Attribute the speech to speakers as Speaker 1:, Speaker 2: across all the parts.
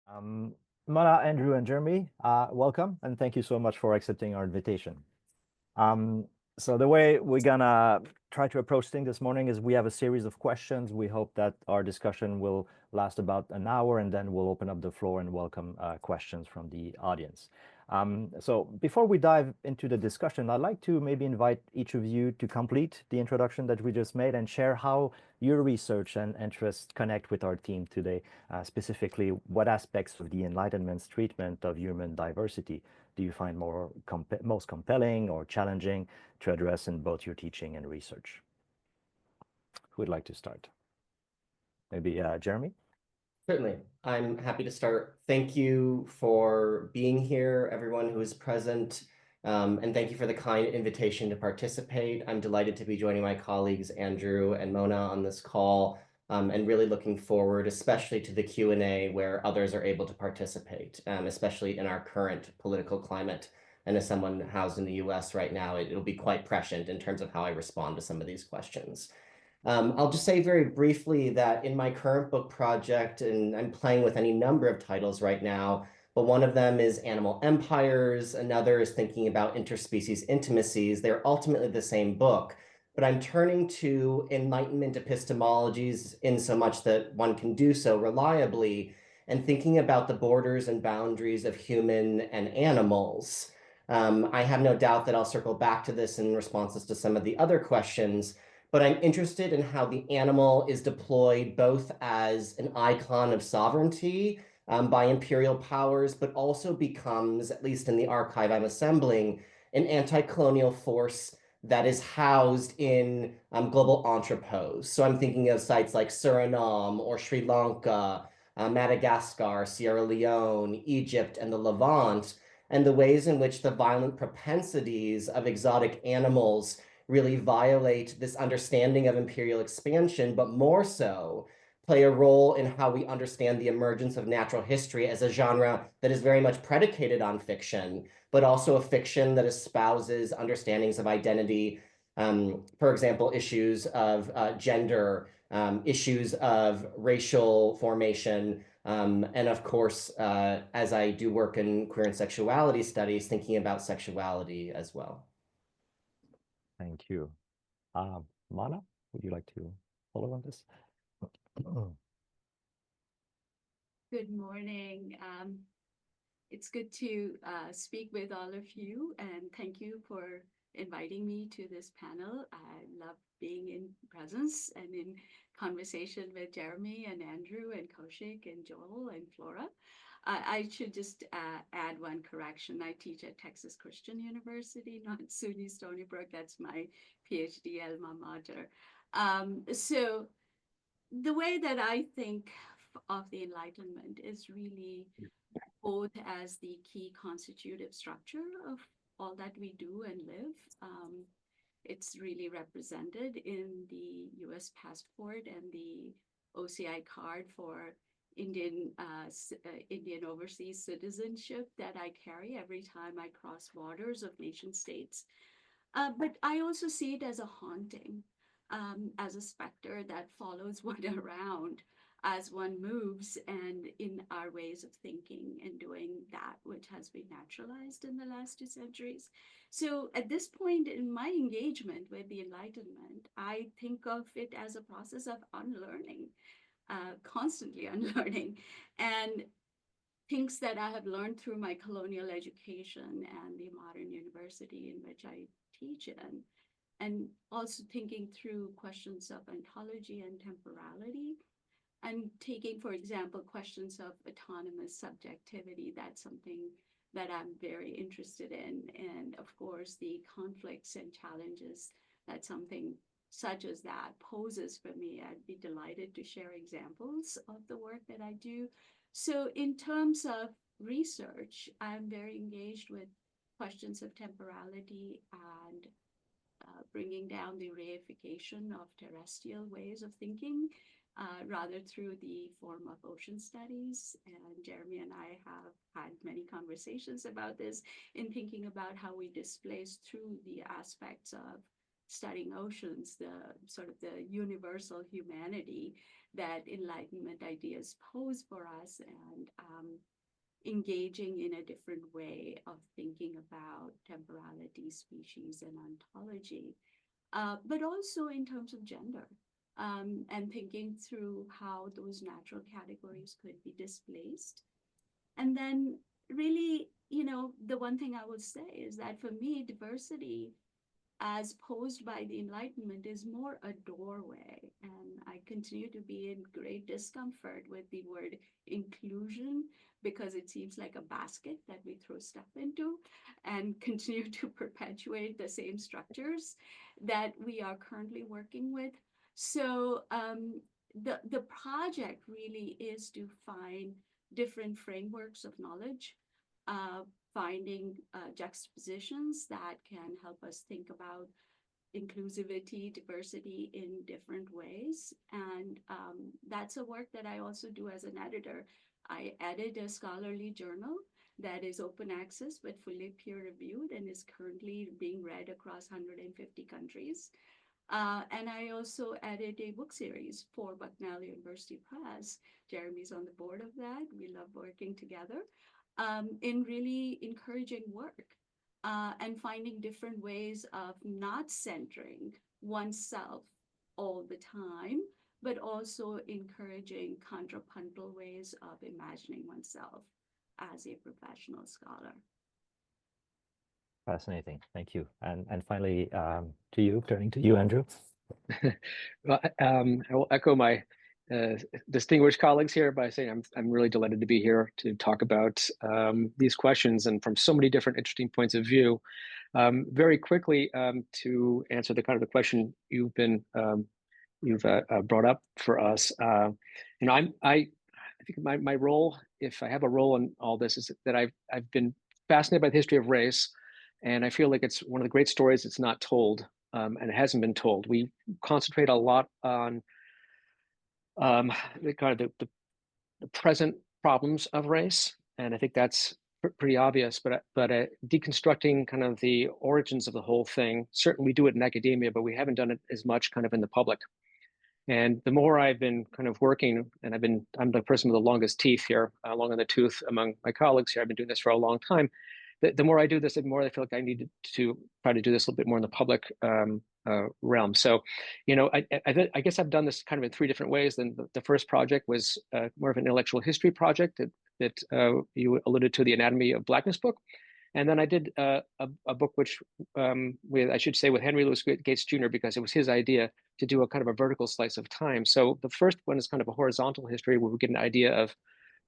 Speaker 1: Um, Mana, Andrew, and Jeremy, welcome, and thank you so much for accepting our invitation. Um, so the way we're gonna try to approach things this morning is we have a series of questions. We hope that our discussion will last about an hour, and then we'll open up the floor and welcome questions from the audience. So before we dive into the discussion, I'd like to maybe invite each of you to complete the introduction that we just made and share how your research and interests connect with our team today, specifically what aspects of the Enlightenment's treatment of human diversity do you find most compelling or challenging to address in both your teaching and research? Who would like to start? Maybe Jeremy?
Speaker 2: Certainly. I'm happy to start. Thank you for being here, everyone who is present, and thank you for the kind invitation to participate. I'm delighted to be joining my colleagues, Andrew and Mona, on this call, and really looking forward, especially to the Q&A where others are able to participate, especially in our current political climate. And as someone housed in the US right now, it'll be quite prescient in terms of how I respond to some of these questions. I'll just say very briefly that in my current book project, and I'm playing with any number of titles right now, but one of them is Animal Empires, another is thinking about interspecies intimacies. They're ultimately the same book, but I'm turning to Enlightenment epistemologies in so much that one can do so reliably, and thinking about the borders and boundaries of human and animals. I have no doubt that I'll circle back to this in responses to some of the other questions, but I'm interested in how the animal is deployed both as an icon of sovereignty by imperial powers, but also becomes, at least in the archive I'm assembling, an anti-colonial force that is housed in global entrepôts. So I'm thinking of sites like Suriname or Sri Lanka, Madagascar, Sierra Leone, Egypt, and the Levant, and the ways in which the violent propensities of exotic animals really violate this understanding of imperial expansion, but more so play a role in how we understand the emergence of natural history as a genre that is very much predicated on fiction, but also a fiction that espouses understandings of identity, for example, issues of gender, issues of racial formation, and of course, as I do work in queer and sexuality studies, thinking about sexuality as well.
Speaker 1: Thank you. Mana, would you like to follow on this?
Speaker 3: Good morning. It's good to speak with all of you, and thank you for inviting me to this panel. I love being in presence and in conversation with Jeremy and Andrew and Kaushik and Joel and Flora. I should just add one correction. I teach at Texas Christian University, not SUNY Stony Brook. That's my PhD alma mater. So the way that I think of the Enlightenment is really both as the key constitutive structure of all that we do and live. It's really represented in the US passport and the OCI card for Indian overseas citizenship that I carry every time I cross borders of nation states. But I also see it as a haunting, as a specter that follows one around as one moves and in our ways of thinking and doing that which has been naturalized in the last 2 centuries. So at this point in my engagement with the Enlightenment, I think of it as a process of unlearning, constantly unlearning, and things that I have learned through my colonial education and the modern university in which I teach in, and also thinking through questions of ontology and temporality, and taking, for example, questions of autonomous subjectivity. That's something that I'm very interested in. And of course, the conflicts and challenges that something such as that poses for me. I'd be delighted to share examples of the work that I do. So in terms of research, I'm very engaged with questions of temporality and bringing down the reification of terrestrial ways of thinking, rather through the form of ocean studies. And Jeremy and I have had many conversations about this in thinking about how we displace through the aspects of studying oceans, the sort of the universal humanity that Enlightenment ideas pose for us, and engaging in a different way of thinking about temporality, species, and ontology, but also in terms of gender, and thinking through how those natural categories could be displaced. And then really, the one thing I will say is that for me, diversity as posed by the Enlightenment is more a doorway. And I continue to be in great discomfort with the word inclusion, because it seems like a basket that we throw stuff into and continue to perpetuate the same structures that we are currently working with. So the project really is to find different frameworks of knowledge, finding juxtapositions that can help us think about inclusivity, diversity in different ways. And that's a work that I also do as an editor. I edit a scholarly journal that is open access but fully peer reviewed and is currently being read across 150 countries. And I also edit a book series for Bucknell University Press. Jeremy's on the board of that. We love working together in really encouraging work and finding different ways of not centering oneself all the time, but also encouraging contrapuntal ways of imagining oneself as a professional scholar.
Speaker 1: Fascinating. Thank you. And finally, to you, turning to you, Andrew.
Speaker 4: Well, I will echo my distinguished colleagues here by saying I'm really delighted to be here to talk about these questions, and from so many different interesting points of view. Very quickly, to answer the kind of the question you've brought up for us. I think my role, if I have a role in all this, is that I've been fascinated by the history of race, and I feel like it's one of the great stories that's not told, and it hasn't been told. We concentrate a lot on the kind of the present problems of race, and I think that's pretty obvious. But deconstructing kind of the origins of the whole thing, certainly we do it in academia, but we haven't done it as much kind of in the public. And the more I've been kind of working, and I'm the person with the longest teeth here, long in the tooth among my colleagues here. I've been doing this for a long time. The more I do this, the more I feel like I need to try to do this a little bit more in the public realm. So, I guess I've done this kind of in three different ways. Then the first project was more of an intellectual history project that you alluded to, the Anatomy of Blackness book. And then I did a book which, with Henry Louis Gates Jr., because it was his idea to do a kind of a vertical slice of time. So the first one is kind of a horizontal history where we get an idea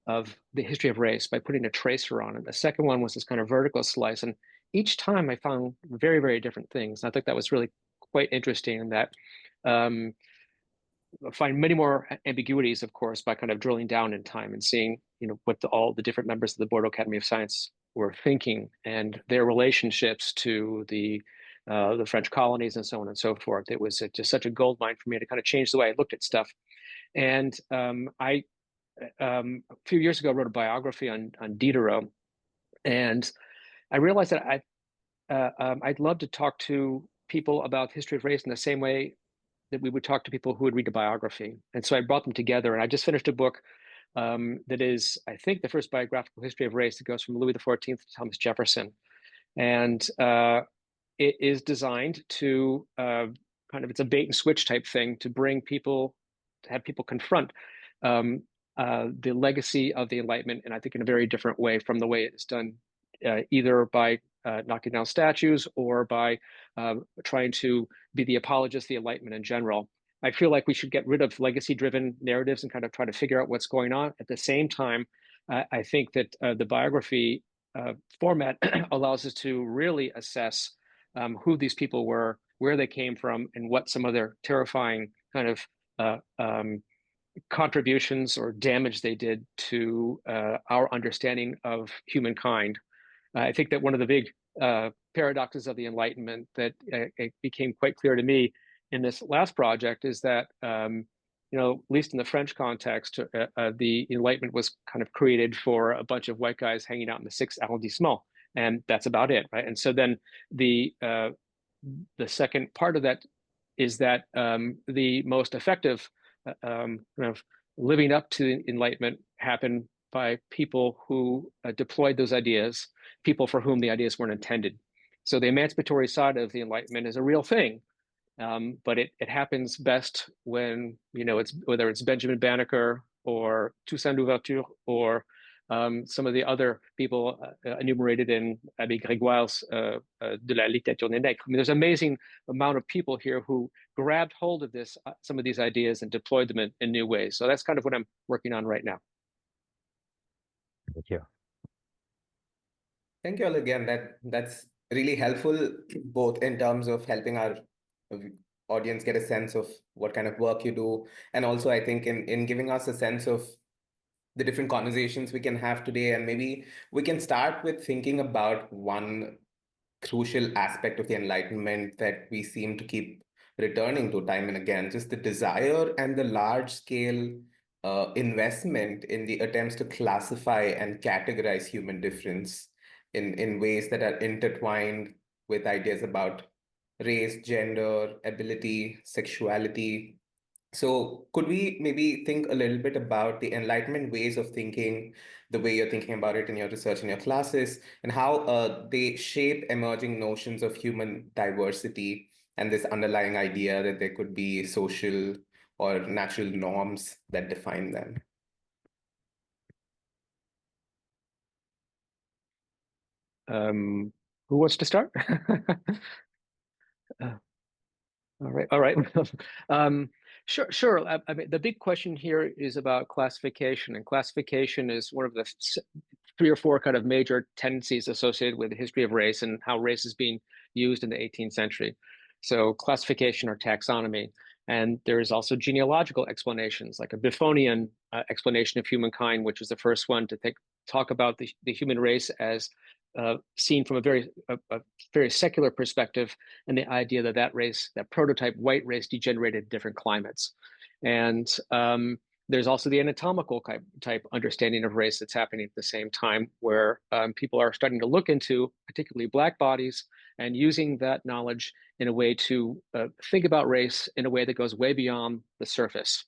Speaker 4: of the history of race by putting a tracer on it. The second one was this kind of vertical slice. And each time I found very, very different things. And I think that was really quite interesting, and that I find many more ambiguities, of course, by kind of drilling down in time and seeing, what all the different members of the Bordeaux Academy of Science were thinking and their relationships to the French colonies and so on and so forth. It was just such a goldmine for me to kind of change the way I looked at stuff. And I a few years ago wrote a biography on Diderot, and I realized that I'd love to talk to people about the history of race in the same way that we would talk to people who would read a biography. And so I brought them together, and I just finished a book that is, I think, the first biographical history of race that goes from Louis XIV to Thomas Jefferson. And it is designed to it's a bait and switch type thing to have people confront the legacy of the Enlightenment, and I think in a very different way from the way it's done, either by knocking down statues or by trying to be the apologist of the Enlightenment in general. I feel like we should get rid of legacy-driven narratives and kind of try to figure out what's going on. At the same time, I think that the biography format allows us to really assess who these people were, where they came from, and what some of their terrifying kind of contributions or damage they did to our understanding of humankind. I think that one of the big paradoxes of the Enlightenment that it became quite clear to me in this last project is that, at least in the French context, the Enlightenment was kind of created for a bunch of white guys hanging out in the 6th arrondissement, and that's about it, right? And so then the second part of that is that the most effective kind of living up to Enlightenment happened by people who deployed those ideas, people for whom the ideas weren't intended. So the emancipatory side of the Enlightenment is a real thing, but it happens best when, it's whether it's Benjamin Banneker or Toussaint Louverture or some of the other people enumerated in Abbé Grégoire's De la littérature des nègres. I mean, there's an amazing amount of people here who grabbed hold of some of these ideas and deployed them in new ways. So that's kind of what I'm working on right now.
Speaker 1: Thank you.
Speaker 5: Thank you all again. That's really helpful, both in terms of helping our audience get a sense of what kind of work you do, and also I think in giving us a sense of the different conversations we can have today. And maybe we can start with thinking about one crucial aspect of the Enlightenment that we seem to keep returning to time and again, just the desire and the large scale investment in the attempts to classify and categorize human difference in ways that are intertwined with ideas about race, gender, ability, sexuality. So could we maybe think a little bit about the Enlightenment ways of thinking, the way you're thinking about it in your research in your classes, and how they shape emerging notions of human diversity and this underlying idea that there could be social or natural norms that define them?
Speaker 4: Who wants to start? All right. Sure. I mean, the big question here is about classification, and classification is one of the 3 or 4 kind of major tendencies associated with the history of race and how race is being used in the 18th century. So classification or taxonomy. And there is also genealogical explanations, like a Buffonian explanation of humankind, which was the first one to talk about the human race as seen from a very secular perspective, and the idea that race, that prototype white race, degenerated in different climates. And there's also the anatomical type understanding of race that's happening at the same time, where people are starting to look into particularly Black bodies and using that knowledge in a way to think about race in a way that goes way beyond the surface.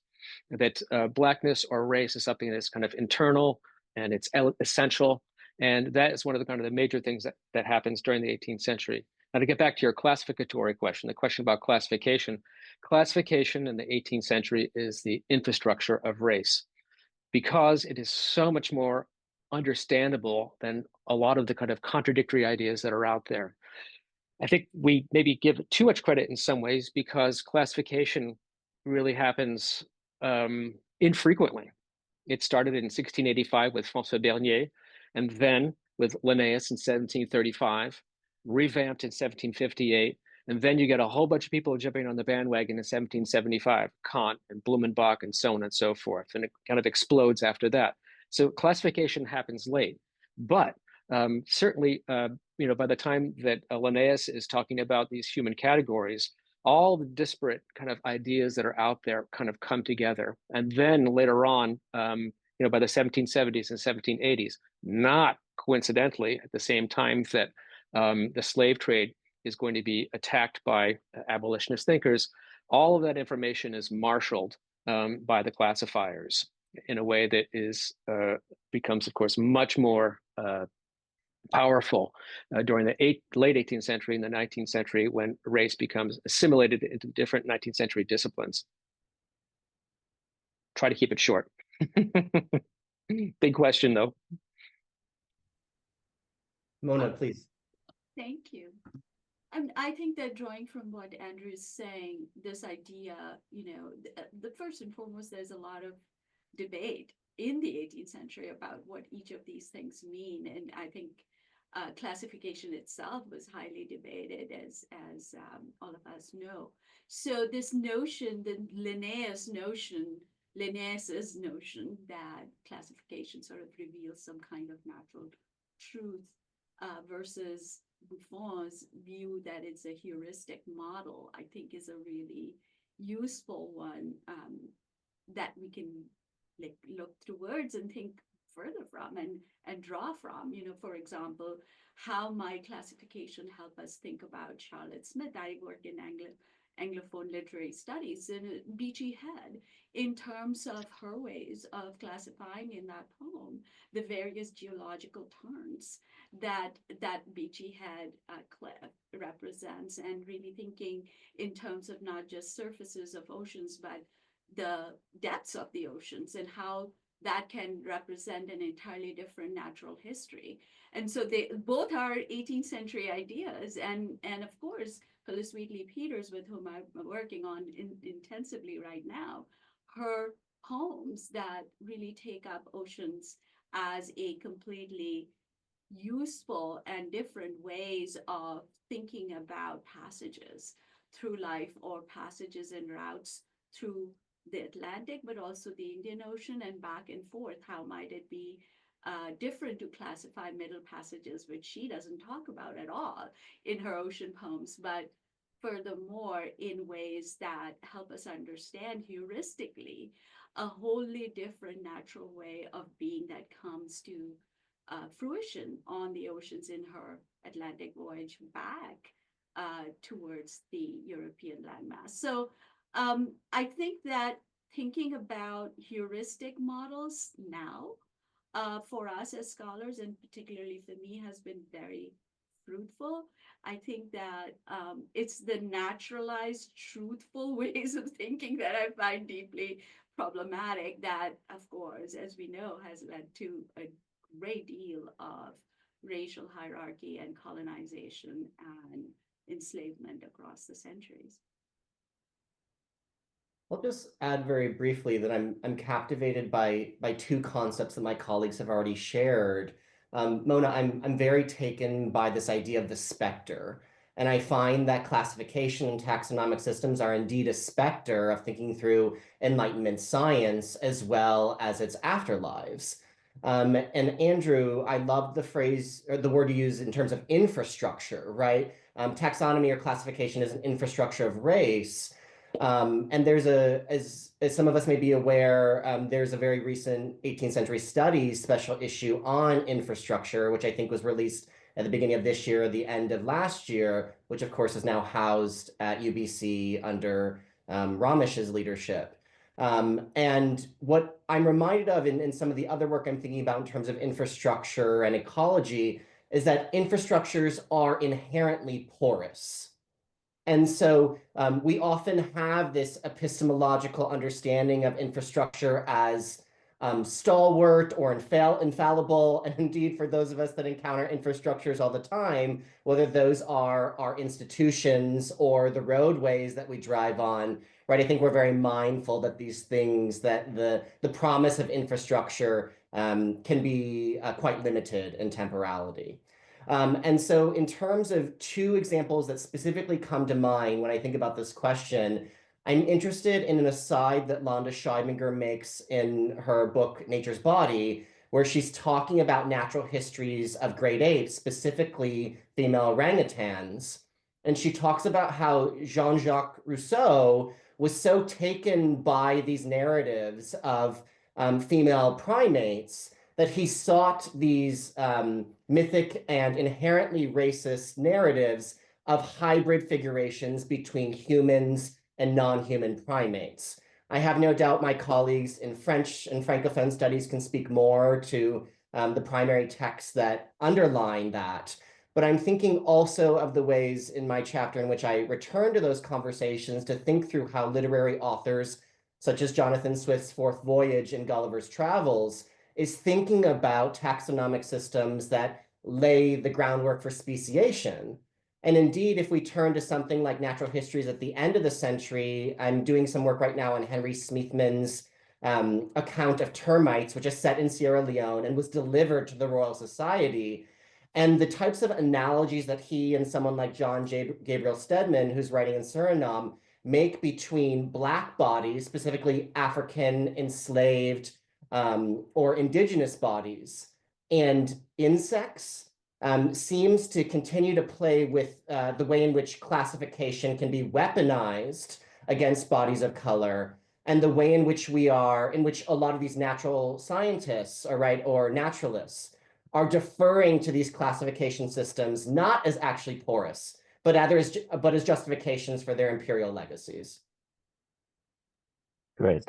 Speaker 4: That Blackness or race is something that's kind of internal and it's essential. And that is one of the kind of the major things that happens during the 18th century. Now, to get back to your classificatory question, the question about classification in the 18th century is the infrastructure of race, because it is so much more understandable than a lot of the kind of contradictory ideas that are out there. I think we maybe give too much credit in some ways, because classification really happens infrequently. It started in 1685 with François Bernier, and then with Linnaeus in 1735, revamped in 1758, and then you get a whole bunch of people jumping on the bandwagon in 1775, Kant and Blumenbach and so on and so forth, and it kind of explodes after that. So classification happens late, but certainly, by the time that Linnaeus is talking about these human categories, all the disparate kind of ideas that are out there kind of come together. And then later on, by the 1770s and 1780s, not coincidentally, at the same time that the slave trade is going to be attacked by abolitionist thinkers, all of that information is marshaled by the classifiers in a way that becomes, of course, much more powerful during the late 18th century and the 19th century, when race becomes assimilated into different 19th century disciplines. Try to keep it short. Big question, though.
Speaker 2: Mona, please.
Speaker 3: Thank you. I think that drawing from what Andrew is saying, this idea, the first and foremost, there's a lot of debate in the 18th century about what each of these things mean. And I think classification itself was highly debated, as all of us know. So this notion, the Linnaeus' notion that classification sort of reveals some kind of natural truth versus Buffon's view that it's a heuristic model, I think is a really useful one that we can look towards and think further from and draw from. For example, how might classification help us think about Charlotte Smith? I work in Anglophone literary studies, and Beachy Head, in terms of her ways of classifying in that poem the various geological turns that Beachy Head represents, and really thinking in terms of not just surfaces of oceans, but the depths of the oceans and how that can represent an entirely different natural history. And so they both are 18th century ideas. And of course, Phyllis Wheatley Peters, with whom I'm working on intensively right now, her poems that really take up oceans as a completely useful and different ways of thinking about passages through life, or passages and routes through the Atlantic, but also the Indian Ocean and back and forth. How might it be different to classify middle passages, which she doesn't talk about at all in her ocean poems, but furthermore in ways that help us understand heuristically a wholly different natural way of being that comes to fruition on the oceans in her Atlantic voyage back towards the European landmass. So I think that thinking about heuristic models now for us as scholars, and particularly for me, has been very fruitful. I think that it's the naturalized, truthful ways of thinking that I find deeply problematic, that, of course, as we know, has led to a great deal of racial hierarchy and colonization and enslavement across the centuries.
Speaker 2: I'll just add very briefly that I'm captivated by two concepts that my colleagues have already shared. Mona, I'm very taken by this idea of the specter. And I find that classification and taxonomic systems are indeed a specter of thinking through Enlightenment science as well as its afterlives. And Andrew, I love the phrase, or the word you use in terms of infrastructure, right? Taxonomy or classification is an infrastructure of race. And there's as some of us may be aware, there's a very recent 18th Century Studies special issue on infrastructure, which I think was released at the beginning of this year or the end of last year, which of course is now housed at UBC under Ramesh's leadership. And what I'm reminded of in some of the other work I'm thinking about in terms of infrastructure and ecology is that infrastructures are inherently porous. And so we often have this epistemological understanding of infrastructure as stalwart or infallible. And indeed, for those of us that encounter infrastructures all the time, whether those are our institutions or the roadways that we drive on, right? I think we're very mindful that these things, that the promise of infrastructure can be quite limited in temporality. And so in terms of two examples that specifically come to mind when I think about this question, I'm interested in an aside that Londa Scheibninger makes in her book, Nature's Body, where she's talking about natural histories of great apes, specifically female orangutans. And she talks about how Jean-Jacques Rousseau was so taken by these narratives of female primates that he sought these mythic and inherently racist narratives of hybrid figurations between humans and non-human primates. I have no doubt my colleagues in French and Francophone studies can speak more to the primary texts that underline that. But I'm thinking also of the ways in my chapter in which I return to those conversations to think through how literary authors, such as Jonathan Swift's Fourth Voyage in Gulliver's Travels, is thinking about taxonomic systems that lay the groundwork for speciation. And indeed, if we turn to something like natural histories at the end of the century, I'm doing some work right now on Henry Smeathman's account of termites, which is set in Sierra Leone and was delivered to the Royal Society. And the types of analogies that he and someone like John Gabriel Stedman, who's writing in Suriname, make between Black bodies, specifically African enslaved or indigenous bodies, and insects, seems to continue to play with the way in which classification can be weaponized against bodies of color, and the way in which a lot of these natural scientists, or naturalists, are deferring to these classification systems, not as actually porous, but as justifications for their imperial legacies.
Speaker 1: Great.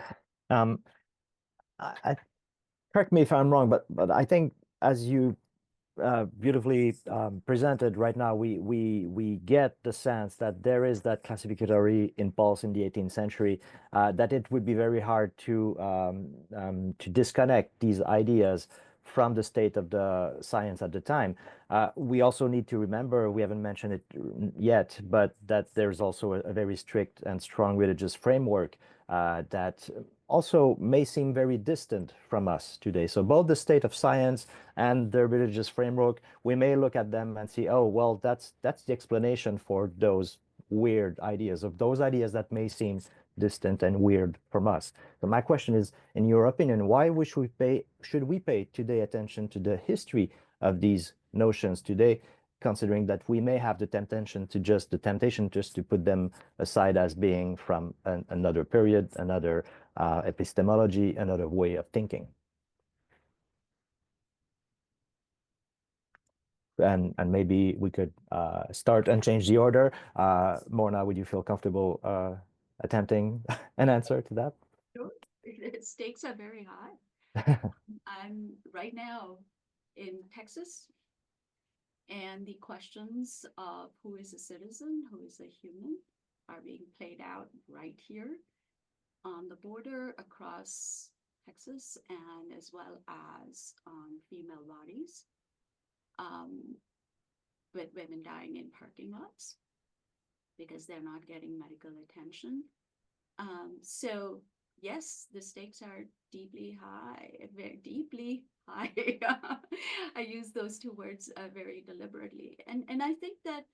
Speaker 1: Correct me if I'm wrong, but I think as you beautifully presented right now, we get the sense that there is that classificatory impulse in the 18th century, that it would be very hard to disconnect these ideas from the state of the science at the time. We also need to remember, we haven't mentioned it yet, but that there's also a very strict and strong religious framework that also may seem very distant from us today. So both the state of science and the religious framework, we may look at them and see, oh, well, that's the explanation for those weird ideas, of those ideas that may seem distant and weird from us. So my question is, in your opinion, why should we pay today attention to the history of these notions today, considering that we may have the temptation just to put them aside as being from another period, another epistemology, another way of thinking? And maybe we could start and change the order. Morna, would you feel comfortable attempting an answer to that?
Speaker 3: Sure. The stakes are very high. I'm right now in Texas, and the questions of who is a citizen, who is a human, are being played out right here on the border across Texas, and as well as on female bodies, with women dying in parking lots because they're not getting medical attention. So yes, the stakes are deeply high, very deeply high. I use those two words very deliberately. And I think that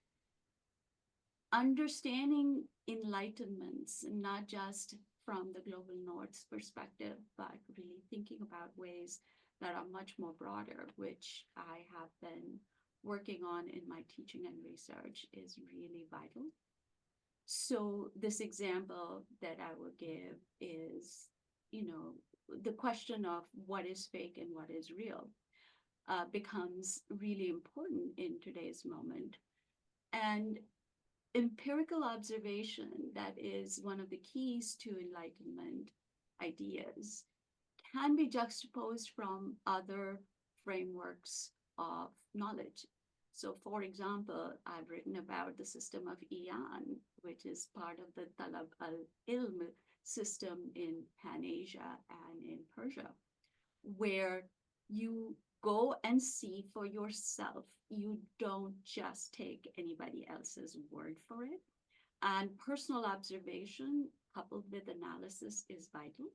Speaker 3: understanding enlightenments, not just from the global north's perspective, but really thinking about ways that are much more broader, which I have been working on in my teaching and research, is really vital. So this example that I will give is, the question of what is fake and what is real becomes really important in today's moment. And empirical observation, that is one of the keys to Enlightenment ideas, can be juxtaposed from other frameworks of knowledge. So for example, I've written about the system of Iyan, which is part of the Talab al-Ilm system in Pan-Asia and in Persia, where you go and see for yourself. You don't just take anybody else's word for it. And personal observation coupled with analysis is vital.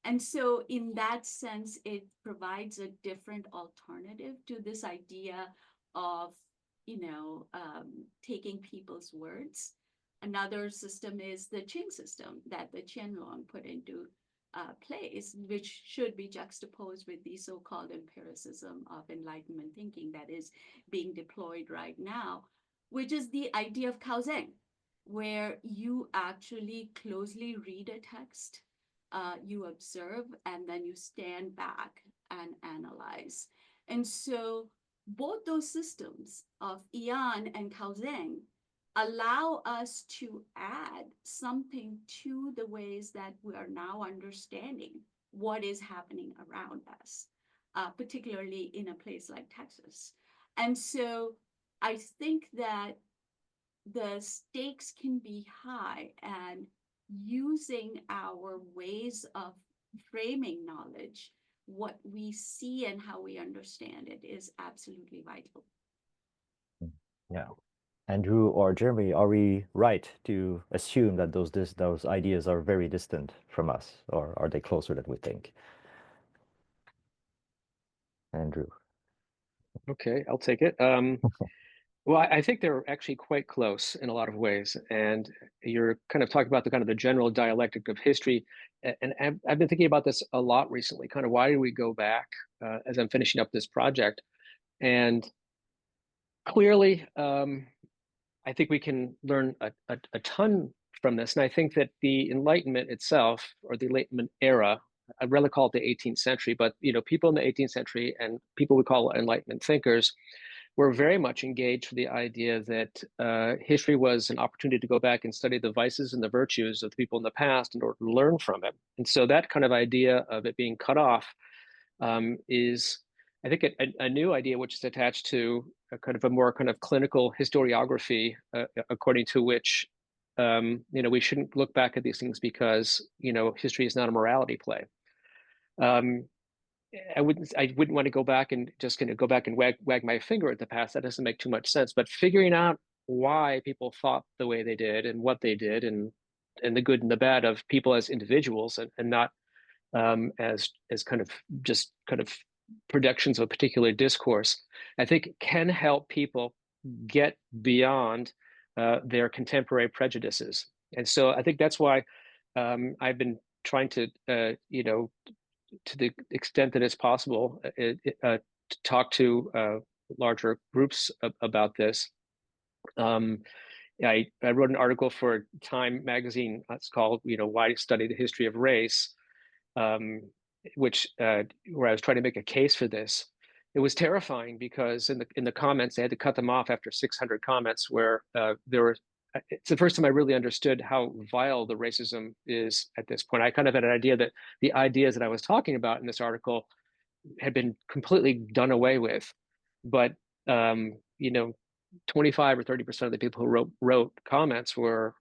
Speaker 3: And so in that sense, it provides a different alternative to this idea of, taking people's words. Another system is the Qing system that the Qianlong put into place, which should be juxtaposed with the so-called empiricism of Enlightenment thinking that is being deployed right now, which is the idea of kaozheng, where you actually closely read a text, you observe, and then you stand back and analyze. And so both those systems of Iyan and kaozheng allow us to add something to the ways that we are now understanding what is happening around us, particularly in a place like Texas. And so I think that the stakes can be high, and using our ways of framing knowledge, what we see and how we understand it, is absolutely vital.
Speaker 1: Yeah. Andrew or Jeremy, are we right to assume that those ideas are very distant from us, or are they closer than we think? Andrew.
Speaker 4: Okay, I'll take it. Well, I think they're actually quite close in a lot of ways. And you're kind of talking about the general dialectic of history. And I've been thinking about this a lot recently, kind of why do we go back as I'm finishing up this project? And clearly, I think we can learn a ton from this. And I think that the Enlightenment itself, or the Enlightenment era, I'd rather call it the 18th century, but people in the 18th century and people we call Enlightenment thinkers were very much engaged with the idea that history was an opportunity to go back and study the vices and the virtues of the people in the past in order to learn from it. And so that kind of idea of it being cut off is, I think, a new idea which is attached to a kind of a more kind of clinical historiography, according to which we shouldn't look back at these things because history is not a morality play. I wouldn't want to go back and just go back and wag my finger at the past. That doesn't make too much sense. But figuring out why people thought the way they did and what they did and the good and the bad of people as individuals and not as kind of just kind of productions of a particular discourse, I think can help people get beyond their contemporary prejudices. And so I think that's why I've been trying to, to the extent that it's possible, to talk to larger groups about this. I wrote an article for Time magazine. It's called, Why Study the History of Race, which where I was trying to make a case for this. It was terrifying because in the comments, they had to cut them off after 600 comments where there were. It's the first time I really understood how vile the racism is at this point. I kind of had an idea that the ideas that I was talking about in this article had been completely done away with. But 25 or 30% of the people who wrote comments were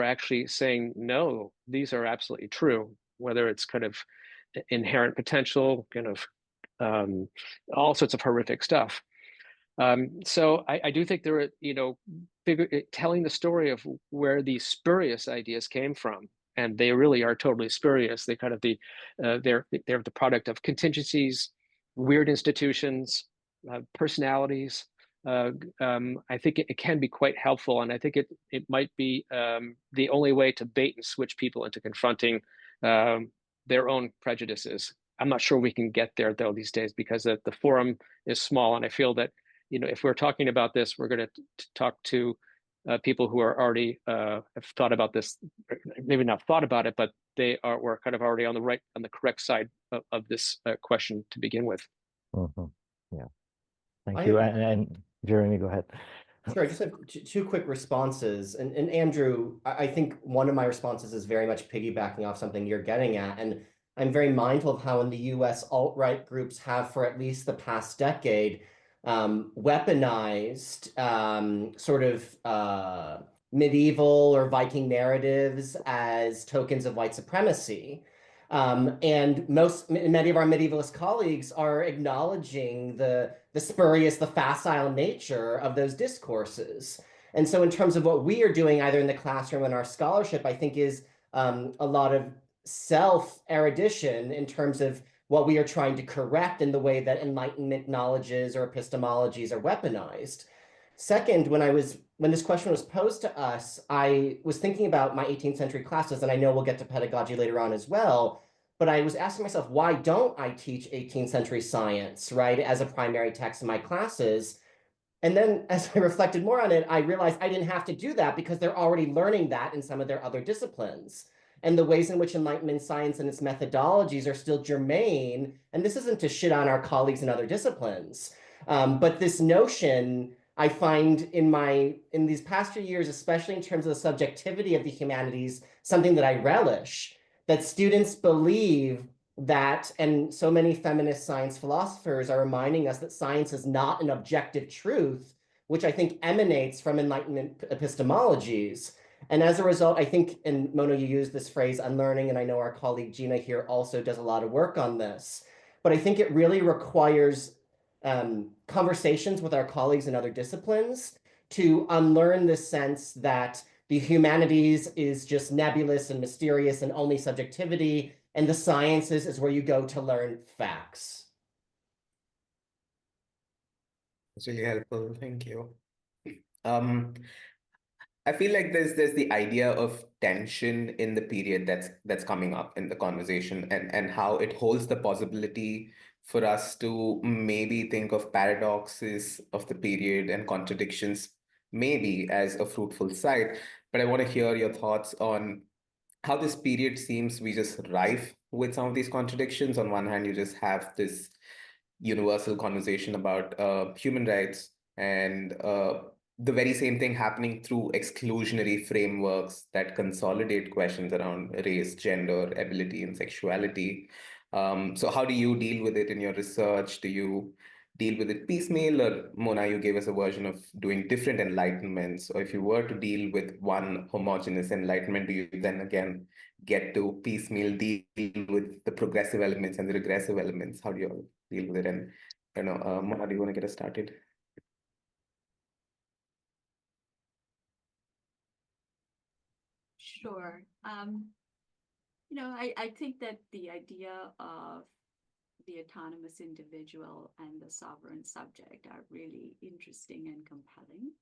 Speaker 4: actually saying, no, these are absolutely true, whether it's kind of inherent potential, kind of all sorts of horrific stuff. So I do think there are, telling the story of where these spurious ideas came from, and they really are totally spurious. They kind of they're the product of contingencies, weird institutions, personalities. I think it can be quite helpful, and I think it might be the only way to bait and switch people into confronting their own prejudices. I'm not sure we can get there though these days because the forum is small, and I feel that if we're talking about this, we're going to talk to people who are already have thought about this, maybe not thought about it, but were kind of already on the correct side of this question to begin with.
Speaker 1: Mm-hmm. Yeah, thank you. And Jeremy, go ahead.
Speaker 2: Sure, I just have two quick responses. And Andrew, I think one of my responses is very much piggybacking off something you're getting at. And I'm very mindful of how in the US alt-right groups have for at least the past decade weaponized sort of medieval or Viking narratives as tokens of white supremacy. And many of our medievalist colleagues are acknowledging the spurious, the facile nature of those discourses. And so in terms of what we are doing either in the classroom or in our scholarship, I think is a lot of self-erudition in terms of what we are trying to correct in the way that Enlightenment knowledges or epistemologies are weaponized. Second, when this question was posed to us, I was thinking about my 18th century classes, and I know we'll get to pedagogy later on as well, but I was asking myself, why don't I teach 18th century science, right, as a primary text in my classes? And then as I reflected more on it, I realized I didn't have to do that because they're already learning that in some of their other disciplines. And the ways in which Enlightenment science and its methodologies are still germane, and this isn't to shit on our colleagues in other disciplines, but this notion I find in these past few years, especially in terms of the subjectivity of the humanities, something that I relish, that students believe that, and so many feminist science philosophers are reminding us that science is not an objective truth, which I think emanates from Enlightenment epistemologies. And as a result, I think, and Mona, you used this phrase, unlearning, and I know our colleague Gina here also does a lot of work on this, but I think it really requires conversations with our colleagues in other disciplines to unlearn this sense that the humanities is just nebulous and mysterious and only subjectivity, and the sciences is where you go to learn facts.
Speaker 5: That's really helpful. Thank you. I feel like there's the idea of tension in the period that's coming up in the conversation and how it holds the possibility for us to maybe think of paradoxes of the period and contradictions maybe as a fruitful side. But I want to hear your thoughts on how this period seems to be just rife with some of these contradictions. On one hand, you just have this universal conversation about human rights. and the very same thing happening through exclusionary frameworks that consolidate questions around race, gender, ability, and sexuality. So how do you deal with it in your research? Do you deal with it piecemeal, or Mona, you gave us a version of doing different enlightenments? Or if you were to deal with one homogeneous enlightenment, do you then again get to piecemeal deal with the progressive elements and the regressive elements? How do you all deal with it? And Mona, do you want to get us started?
Speaker 3: Sure. I think that the idea of the autonomous individual and the sovereign subject are really interesting and compelling.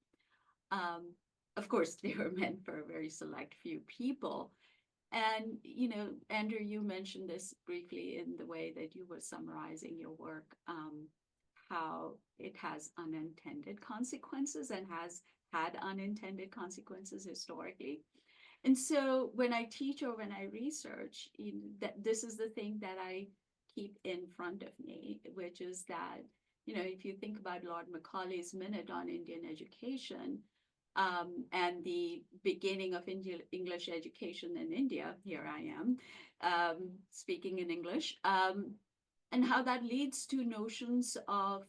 Speaker 3: Of course, they were meant for a very select few people. And, Andrew, you mentioned this briefly in the way that you were summarizing your work, how it has unintended consequences and has had unintended consequences historically. And so when I teach or when I research, this is the thing that I keep in front of me, which is that, if you think about Lord Macaulay's Minute on Indian Education, and the beginning of English education in India, here I am, speaking in English, and how that leads to notions of,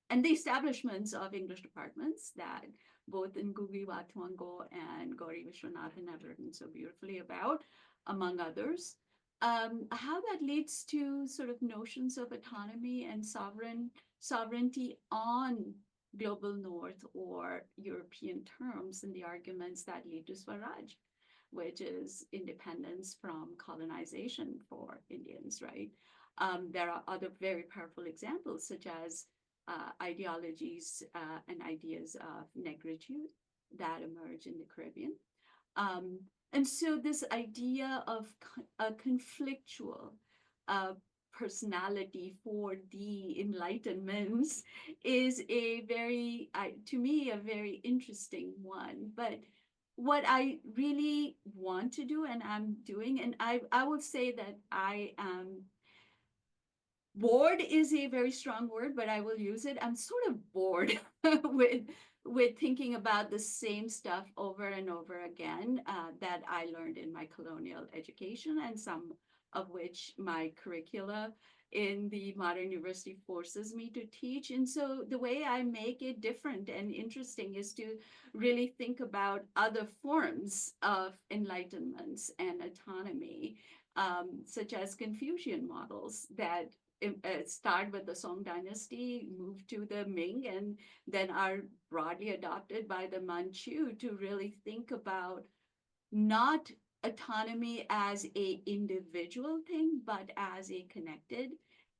Speaker 3: and the establishments of English departments that both Ngugi wa Thiong'o and Gauri Vishwanathan have written so beautifully about, among others, how that leads to sort of notions of autonomy and sovereignty on global north or European terms in the arguments that lead to Swaraj, which is independence from colonization for Indians, right? There are other very powerful examples, such as ideologies and ideas of negritude that emerge in the Caribbean. And so this idea of a conflictual personality for the Enlightenments is a very, to me, a very interesting one. But what I really want to do, and I'm doing, and I would say that I am, bored is a very strong word, but I will use it. I'm sort of bored with thinking about the same stuff over and over again that I learned in my colonial education, and some of which my curricula in the modern university forces me to teach. And so the way I make it different and interesting is to really think about other forms of enlightenments and autonomy, such as Confucian models that start with the Song dynasty, move to the Ming, and then are broadly adopted by the Manchu to really think about not autonomy as a individual thing, but as a connected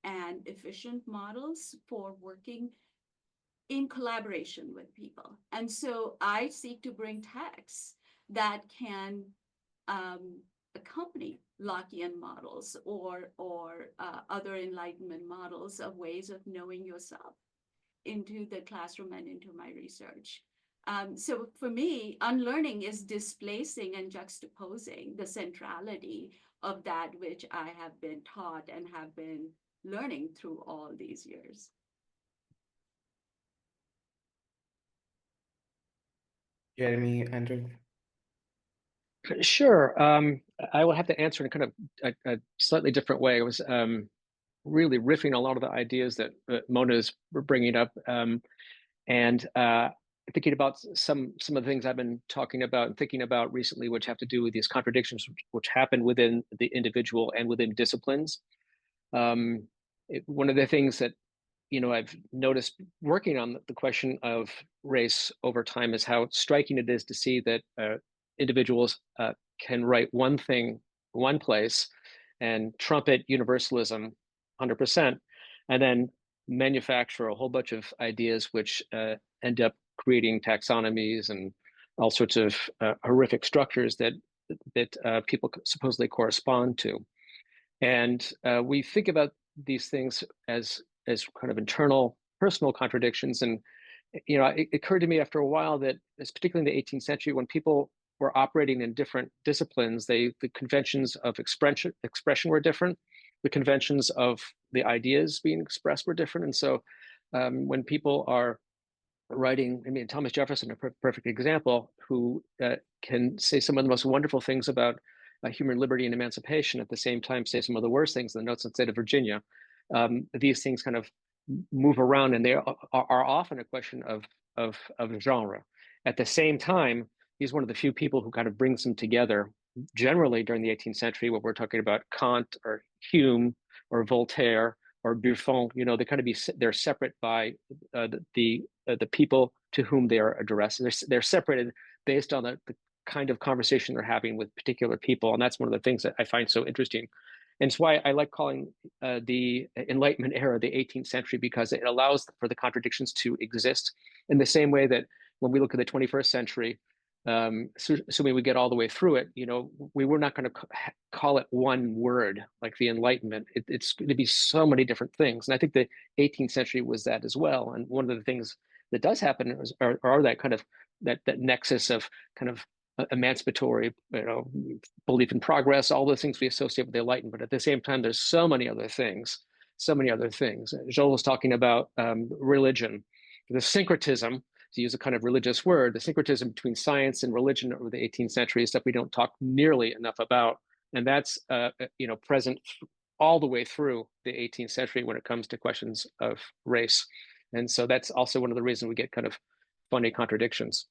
Speaker 3: and efficient models for working in collaboration with people. And so I seek to bring texts that can accompany Lockean models or other Enlightenment models of ways of knowing yourself into the classroom and into my research. So for me, unlearning is displacing and juxtaposing the centrality of that which I have been taught and have been learning through all these years.
Speaker 5: Jeremy, Andrew?
Speaker 4: Sure. I will have to answer in kind of a slightly different way. I was really riffing a lot of the ideas that Mona is bringing up, and thinking about some of the things I've been talking about and thinking about recently, which have to do with these contradictions which happen within the individual and within disciplines. One of the things that I've noticed working on the question of race over time is how striking it is to see that individuals can write one thing one place and trumpet universalism 100%, and then manufacture a whole bunch of ideas which end up creating taxonomies and all sorts of horrific structures that people supposedly correspond to. And we think about these things as kind of internal personal contradictions. And it occurred to me after a while that, particularly in the 18th century, when people were operating in different disciplines, the conventions of expression were different. The conventions of the ideas being expressed were different. And so when people are writing, I mean, Thomas Jefferson, a perfect example, who can say some of the most wonderful things about human liberty and emancipation, at the same time say some of the worst things in the Notes on the State of Virginia. These things kind of move around, and they are often a question of genre. At the same time, he's one of the few people who kind of brings them together. Generally, during the 18th century, when we're talking about Kant or Hume or Voltaire or Buffon, you know, they're separate by the people to whom they are addressed. They're separated based on the kind of conversation they're having with particular people, and that's one of the things that I find so interesting. And it's why I like calling the Enlightenment era the 18th century, because it allows for the contradictions to exist in the same way that when we look at the 21st century, assuming we get all the way through it, you know, we were not going to call it one word like the Enlightenment. It's going to be so many different things. And I think the 18th century was that as well. And one of the things that does happen are that kind of that nexus of kind of emancipatory, you know, belief in progress, all those things we associate with the Enlightenment. But at the same time, there's so many other things. Joel was talking about religion, the syncretism, to use a kind of religious word, the syncretism between science and religion over the 18th century is stuff we don't talk nearly enough about. And that's you know, present all the way through the 18th century when it comes to questions of race. And so that's also one of the reasons we get kind of funny contradictions.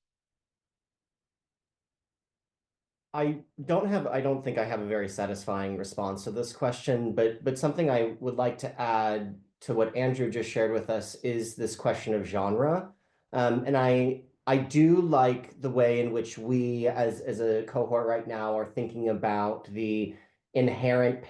Speaker 2: I don't think I have a very satisfying response to this question, but something I would like to add to what Andrew just shared with us is this question of genre. And I do like the way in which we as a cohort right now are thinking about the inherent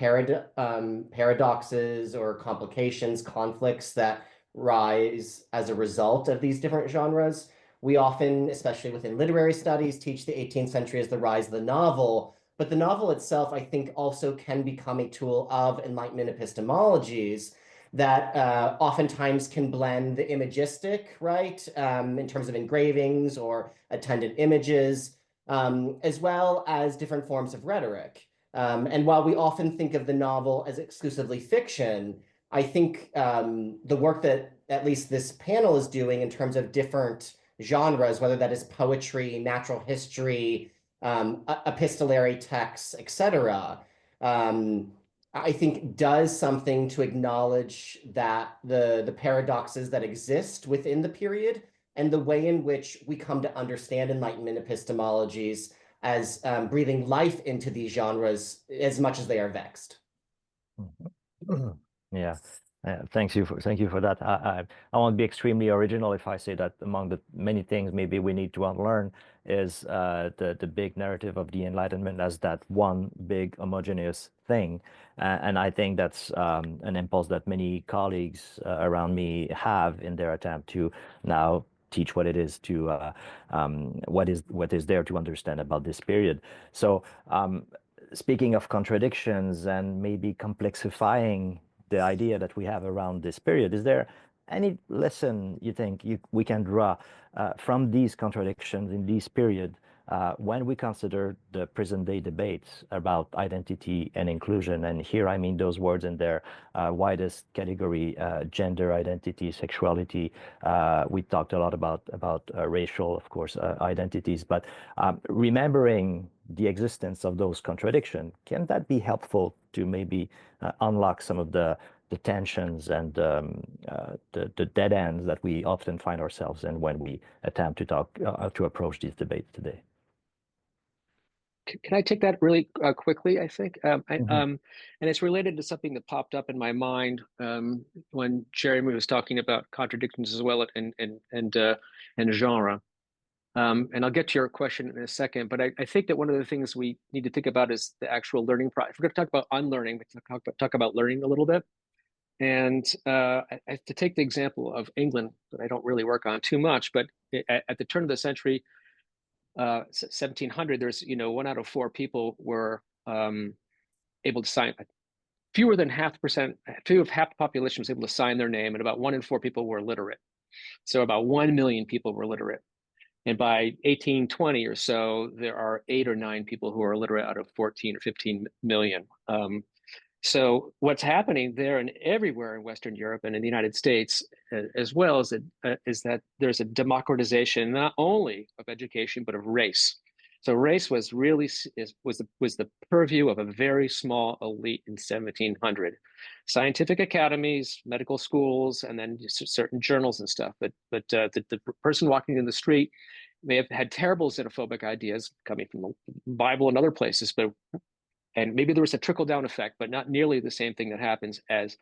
Speaker 2: paradoxes or complications, conflicts that rise as a result of these different genres. We often, especially within literary studies, teach the 18th century as the rise of the novel, but the novel itself, I think, also can become a tool of Enlightenment epistemologies that oftentimes can blend the imagistic, right, in terms of engravings or attendant images, as well as different forms of rhetoric. And while we often think of the novel as exclusively fiction, I think the work that at least this panel is doing in terms of different genres, whether that is poetry, natural history, epistolary texts, etc., I think does something to acknowledge that the paradoxes that exist within the period and the way in which we come to understand Enlightenment epistemologies as breathing life into these genres as much as they are vexed.
Speaker 1: Yeah. Thank you for that. I won't be extremely original if I say that among the many things maybe we need to unlearn is the big narrative of the Enlightenment as that one big homogeneous thing. And I think that's an impulse that many colleagues around me have in their attempt to now teach what it is to what is there to understand about this period. So speaking of contradictions and maybe complexifying the idea that we have around this period, is there any lesson you think we can draw from these contradictions in this period when we consider the present day debates about identity and inclusion? And here I mean those words in their widest category: gender identity, sexuality. We talked a lot about racial, of course, identities, but remembering the existence of those contradictions, can that be helpful to maybe unlock some of the tensions and the dead ends that we often find ourselves in when we attempt to talk to approach these debates today?
Speaker 4: Can I take that really quickly? I think, and it's related to something that popped up in my mind when Jeremy was talking about contradictions as well and genre. And I'll get to your question in a second, but I think that one of the things we need to think about is the actual learning process. If we're going to talk about unlearning, we can talk about learning a little bit. And to take the example of England, that I don't really work on too much, but at the turn of the century, 1700, there's, 1 out of 4 people were able to sign. Fewer than half the population was able to sign their name, and about 1 in 4 people were literate. So about 1 million people were literate. And by 1820 or so, there are 8 or 9 people who are illiterate out of 14 or 15 million. So what's happening there and everywhere in Western Europe and in the United States as well is that there's a democratization not only of education but of race. So race was really was the purview of a very small elite in 1700. Scientific academies, medical schools, and then certain journals and stuff. But the person walking in the street may have had terrible xenophobic ideas coming from the Bible and other places, and maybe there was a trickle-down effect, but not nearly the same thing that happens as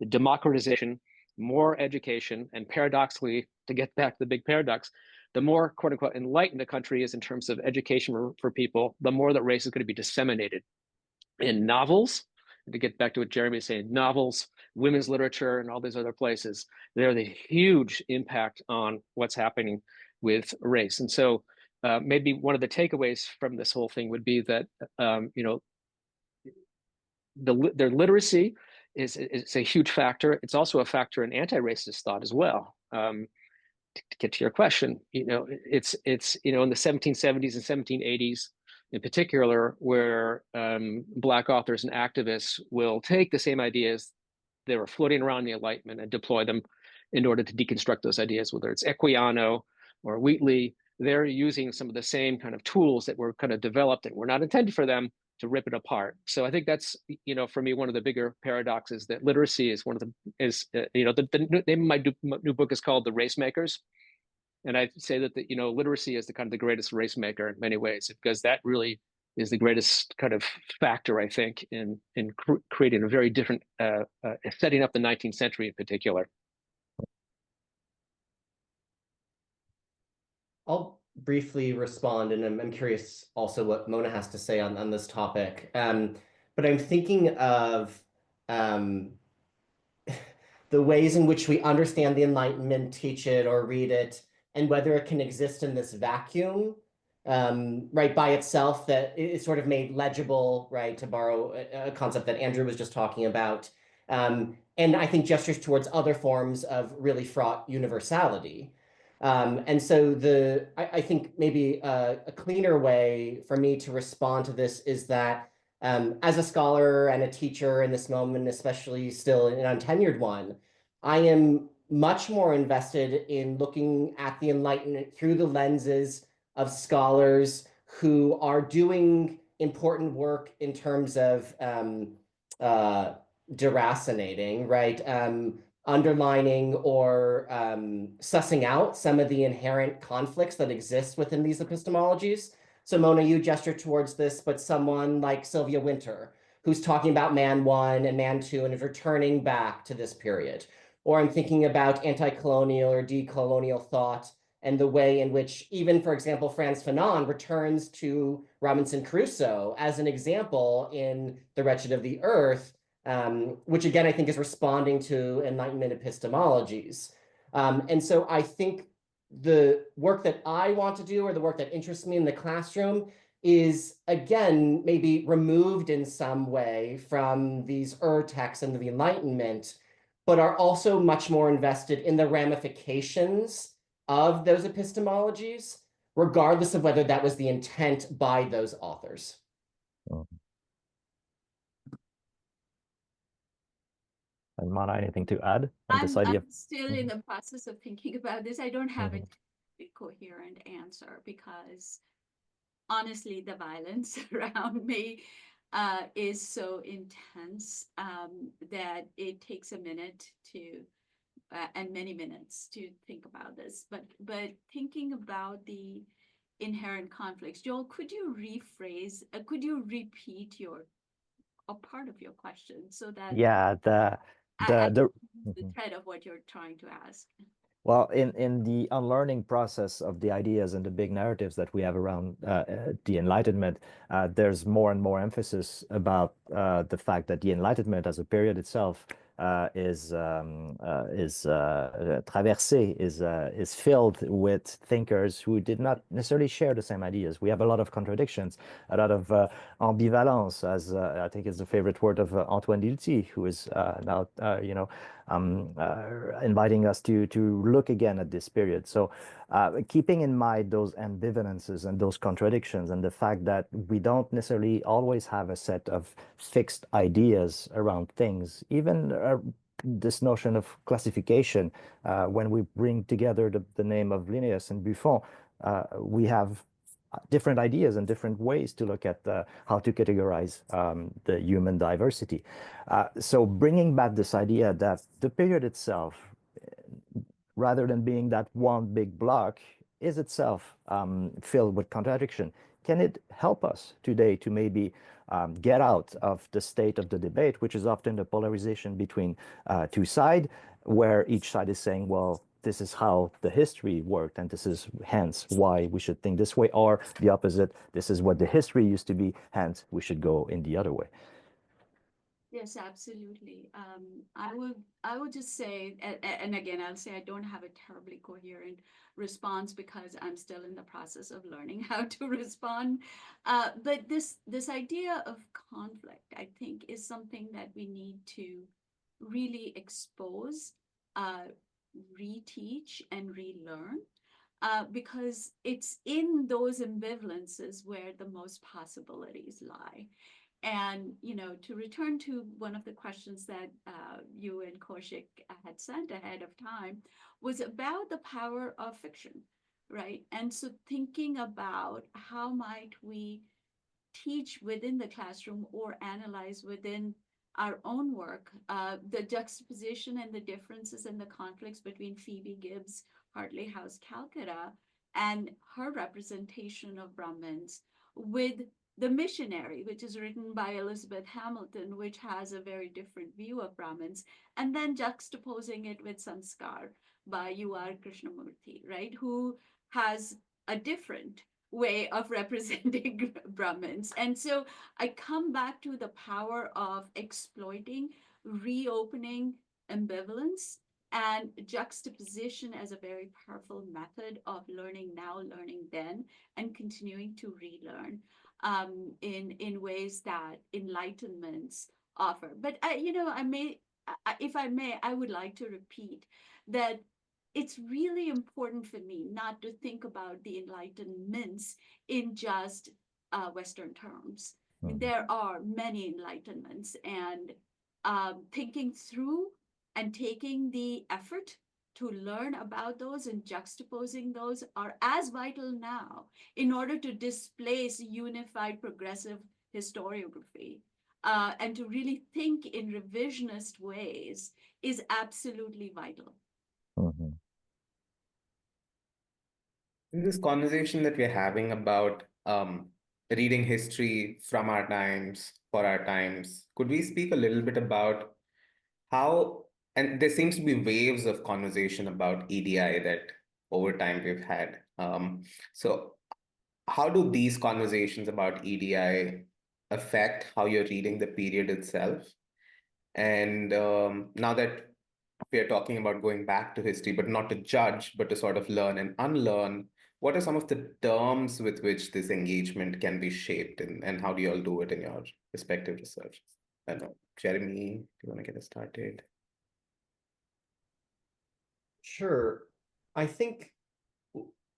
Speaker 4: the democratization, more education, and paradoxically, to get back to the big paradox, the more quote unquote enlightened a country is in terms of education for people, the more that race is going to be disseminated in novels. And to get back to what Jeremy is saying, novels, women's literature, and all these other places, they're the huge impact on what's happening with race. And so maybe one of the takeaways from this whole thing would be that, their literacy is a huge factor. It's also a factor in anti-racist thought as well. To get to your question, it's in the 1770s and 1780s in particular, where Black authors and activists will take the same ideas that were floating around the Enlightenment and deploy them in order to deconstruct those ideas, whether it's Equiano or Wheatley. They're using some of the same kind of tools that were kind of developed and were not intended for them to rip it apart. So I think that's, for me, one of the bigger paradoxes, that literacy is one of the name of my new book is called The Race Makers. And I say that literacy is the kind of the greatest race maker in many ways, because that really is the greatest kind of factor, I think, in creating a very different, setting up the 19th century in particular.
Speaker 2: I'll briefly respond, and I'm curious also what Mona has to say on this topic. But I'm thinking of the ways in which we understand the Enlightenment, teach it or read it, and whether it can exist in this vacuum, right, by itself, that is sort of made legible, right, to borrow a concept that Andrew was just talking about. And I think gestures towards other forms of really fraught universality. And so I think maybe a cleaner way for me to respond to this is that as a scholar and a teacher in this moment, especially still an untenured one, I am much more invested in looking at the Enlightenment through the lenses of scholars who are doing important work in terms of deracinating, right? Underlining or sussing out some of the inherent conflicts that exist within these epistemologies. So Mona, you gesture towards this, but someone like Sylvia Wynter, who's talking about man one and man two and is returning back to this period. Or I'm thinking about anti-colonial or decolonial thought and the way in which even, for example, Frantz Fanon returns to Robinson Crusoe as an example in The Wretched of the Earth, which again, I think is responding to Enlightenment epistemologies. And so I think the work that I want to do, or the work that interests me in the classroom, is again, maybe removed in some way from these texts and the Enlightenment, but are also much more invested in the ramifications of those epistemologies, regardless of whether that was the intent by those authors.
Speaker 1: And Mana, anything to add on this idea?
Speaker 3: I'm still in the process of thinking about this. I don't have a coherent answer, because honestly, the violence around me is so intense that it takes a minute to and many minutes to think about this. But thinking about the inherent conflicts, Joel, could you rephrase? Could you repeat a part of your question so that
Speaker 1: the
Speaker 3: thread of what you're trying to ask?
Speaker 1: Well, in the unlearning process of the ideas and the big narratives that we have around the Enlightenment, there's more and more emphasis about the fact that the Enlightenment as a period itself traversé, is filled with thinkers who did not necessarily share the same ideas. We have a lot of contradictions, a lot of ambivalence, as I think is the favorite word of Antoine Dilty, who is now, inviting us to look again at this period. So keeping in mind those ambivalences and those contradictions, and the fact that we don't necessarily always have a set of fixed ideas around things, even this notion of classification, when we bring together the name of Linnaeus and Buffon, we have different ideas and different ways to look at how to categorize the human diversity. So bringing back this idea that the period itself, rather than being that one big block, is itself filled with contradiction. Can it help us today to maybe get out of the state of the debate, which is often the polarization between two sides, where each side is saying, well, this is how the history worked, and this is hence why we should think this way, or the opposite, this is what the history used to be, hence we should go in the other way.
Speaker 3: Yes, absolutely. I would just say, and again, I'll say I don't have a terribly coherent response because I'm still in the process of learning how to respond. But this idea of conflict, I think, is something that we need to really expose, reteach, and relearn. Because it's in those ambivalences where the most possibilities lie. And, to return to one of the questions that you and Kaushik had sent ahead of time, was about the power of fiction, right? And so thinking about how might we teach within the classroom or analyze within our own work, the juxtaposition and the differences and the conflicts between Phoebe Gibbs, Hartley House, Calcutta, and her representation of Brahmins with The Missionary, which is written by Elizabeth Hamilton, which has a very different view of Brahmins, and then juxtaposing it with Sanskar by U.R. Krishnamurti, right, who has a different way of representing Brahmins. And so I come back to the power of exploiting, reopening ambivalence, and juxtaposition as a very powerful method of learning now, learning then, and continuing to relearn in ways that enlightenments offer. But if I may, I would like to repeat that it's really important for me not to think about the enlightenments in just Western terms. There are many enlightenments, and thinking through and taking the effort to learn about those and juxtaposing those are as vital now in order to displace unified progressive historiography. And to really think in revisionist ways is absolutely vital.
Speaker 1: Mm-hmm.
Speaker 5: This conversation that we're having about reading history from our times, for our times, could we speak a little bit about how, and there seems to be waves of conversation about EDI that over time we've had. So how do these conversations about EDI affect how you're reading the period itself? And now that we're talking about going back to history, but not to judge, but to sort of learn and unlearn, what are some of the terms with which this engagement can be shaped, and how do you all do it in your respective research? I don't know, Jeremy, do you want to get us started?
Speaker 2: Sure. I think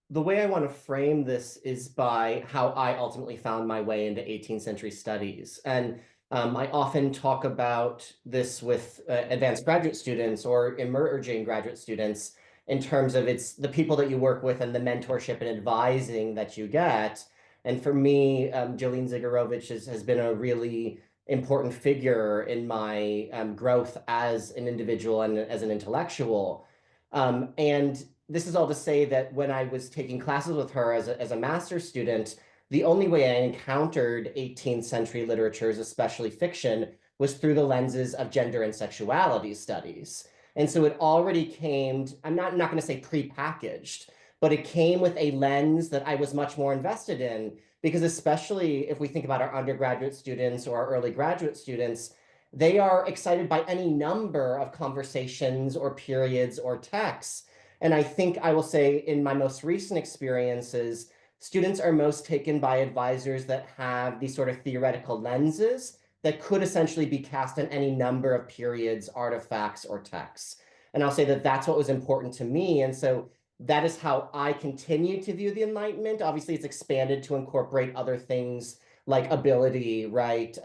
Speaker 2: the way I want to frame this is by how I ultimately found my way into 18th century studies. And I often talk about this with advanced graduate students or emerging graduate students in terms of it's the people that you work with and the mentorship and advising that you get. And for me, Jolene Zigarovich has been a really important figure in my growth as an individual and as an intellectual. And this is all to say that when I was taking classes with her as a master's student, the only way I encountered 18th century literatures, especially fiction, was through the lenses of gender and sexuality studies. And so it already came, I'm not going to say prepackaged, but it came with a lens that I was much more invested in, because especially if we think about our undergraduate students or our early graduate students, they are excited by any number of conversations or periods or texts. And I think I will say in my most recent experiences, students are most taken by advisors that have these sort of theoretical lenses that could essentially be cast on any number of periods, artifacts, or texts. And I'll say that that's what was important to me. And so that is how I continue to view the Enlightenment. Obviously, it's expanded to incorporate other things like ability, right,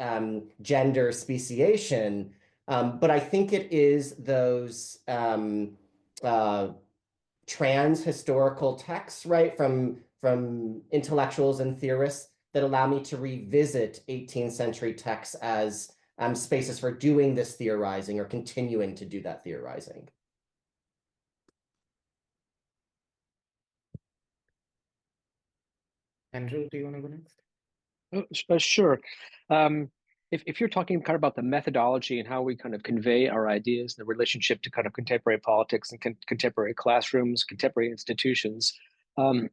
Speaker 2: gender, speciation. But I think it is those trans historical texts, right, from intellectuals and theorists that allow me to revisit 18th century texts as spaces for doing this theorizing or continuing to do that theorizing.
Speaker 5: Andrew, do you want to go next?
Speaker 4: Sure. If you're talking kind of about the methodology and how we kind of convey our ideas, the relationship to kind of contemporary politics and contemporary classrooms, contemporary institutions, you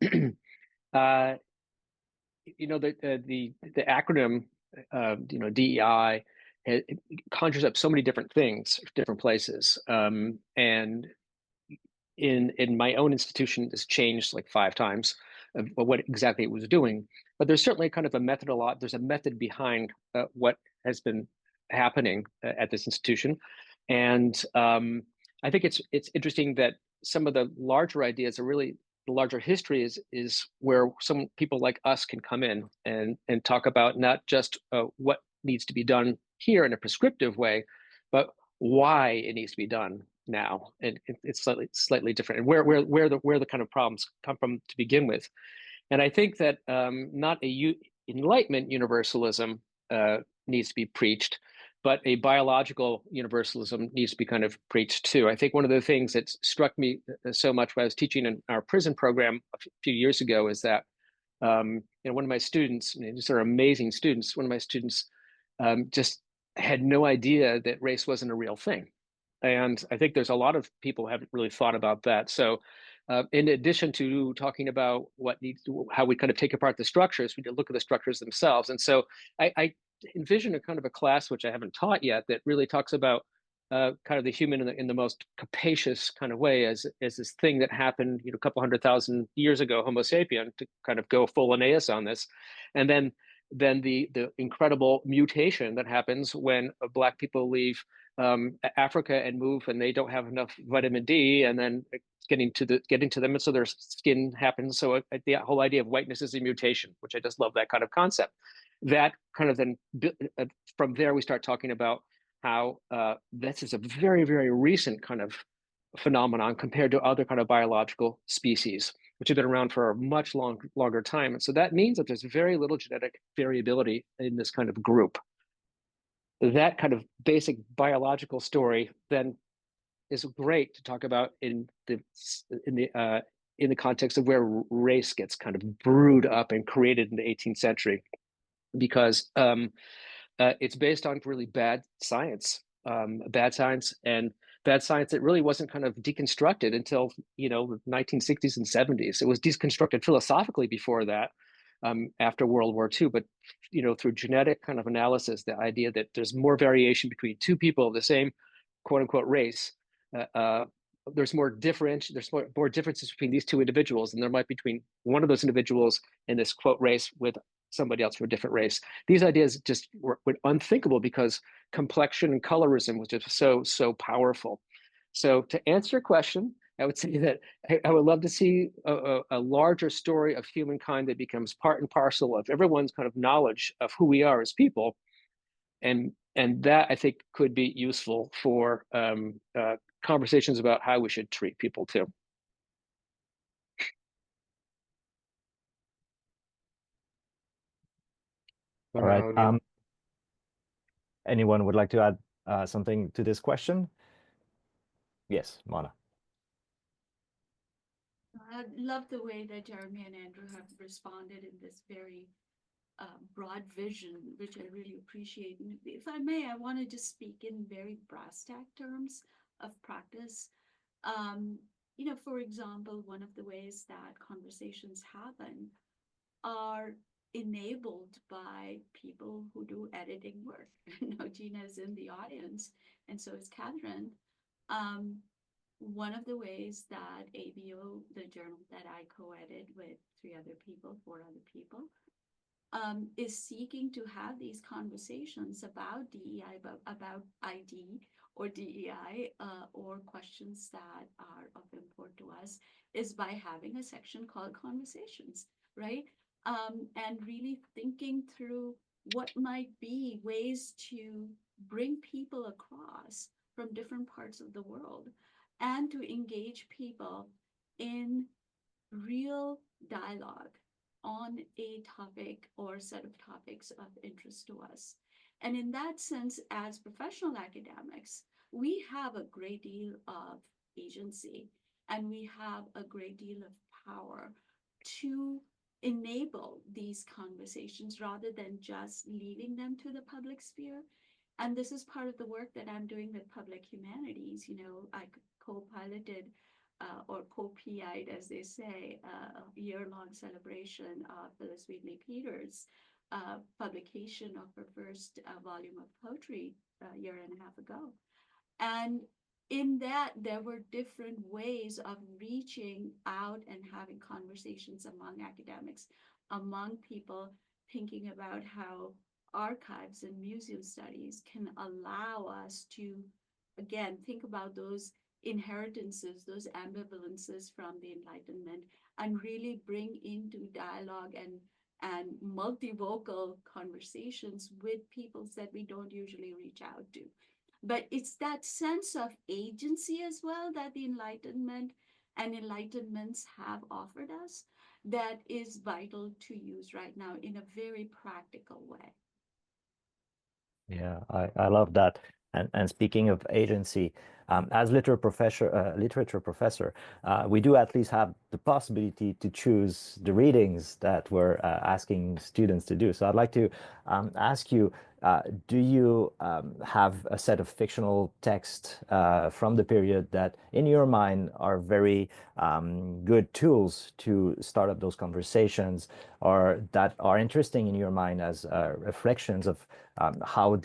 Speaker 4: know, the acronym, you know, DEI, it conjures up so many different things, different places, and in my own institution, this changed like 5 times of what exactly it was doing. But there's certainly kind of a method there's a method behind what has been happening at this institution. And I think it's interesting that some of the larger ideas are really, the larger history is where some people like us can come in and talk about not just what needs to be done here in a prescriptive way, but why it needs to be done now, and it's slightly different, and where the kind of problems come from to begin with. And I think that not Enlightenment universalism needs to be preached, but a biological universalism needs to be kind of preached too. I think one of the things that struck me so much when I was teaching in our prison program a few years ago is that you know, one of my students, these are amazing students, one of my students just had no idea that race wasn't a real thing. And I think there's a lot of people who haven't really thought about that. So in addition to talking about how we kind of take apart the structures, we need to look at the structures themselves. And so I envision a kind of a class, which I haven't taught yet, that really talks about kind of the human in the most capacious kind of way as this thing that happened, you know, a couple 100,000 years ago, Homo sapien, to kind of go full Linnaeus on this. And then the incredible mutation that happens when Black people leave Africa and move, and they don't have enough vitamin D, and then getting to them, and so their skin happens. So the whole idea of whiteness is a mutation, which I just love that kind of concept. That kind of then from there we start talking about how this is a very, very recent kind of phenomenon compared to other kind of biological species, which have been around for a much longer time. And so that means that there's very little genetic variability in this kind of group. That kind of basic biological story then is great to talk about in the context of where race gets kind of brewed up and created in the 18th century, because it's based on really bad science that really wasn't kind of deconstructed until, you know, the 1960s and 70s. It was deconstructed philosophically before that, after World War II, but, you know, through genetic kind of analysis, the idea that there's more variation between two people of the same quote unquote race, there's more differences between these two individuals than there might be between one of those individuals in this quote race with somebody else from a different race. These ideas just were unthinkable because complexion and colorism was just so powerful. So to answer your question, I would say that I would love to see a larger story of humankind that becomes part and parcel of everyone's kind of knowledge of who we are as people, and that I think could be useful for conversations about how we should treat people too.
Speaker 1: All right. Anyone would like to add something to this question? Yes, Mana.
Speaker 3: I love the way that Jeremy and Andrew have responded in this very broad vision, which I really appreciate. And if I may, I want to just speak in very brass tack terms of practice. You know, for example, one of the ways that conversations happen are enabled by people who do editing work. Gina is in the audience, and so is Catherine. One of the ways that ABO, the journal that I co-edit with 4 other people, is seeking to have these conversations about DEI, about ID or DEI, or questions that are of import to us, is by having a section called Conversations, right? And really thinking through what might be ways to bring people across from different parts of the world and to engage people in real dialogue on a topic or set of topics of interest to us. And in that sense, as professional academics, we have a great deal of agency and we have a great deal of power to enable these conversations rather than just leaving them to the public sphere. And this is part of the work that I'm doing with public humanities. I co-piloted or co-PI'd, as they say, a year-long celebration of Phyllis Wheatley Peters' publication of her first volume of poetry a year and a half ago. And in that, there were different ways of reaching out and having conversations among academics, among people thinking about how archives and museum studies can allow us to, again, think about those inheritances, those ambivalences from the Enlightenment, and really bring into dialogue and multivocal conversations with peoples that we don't usually reach out to. But it's that sense of agency as well that the Enlightenment and Enlightenments have offered us that is vital to use right now in a very practical way.
Speaker 1: Yeah, I love that. And speaking of agency, as literature professor, we do at least have the possibility to choose the readings that we're asking students to do. So I'd like to ask you, do you have a set of fictional texts from the period that, in your mind, are very good tools to start up those conversations, or that are interesting in your mind as reflections of how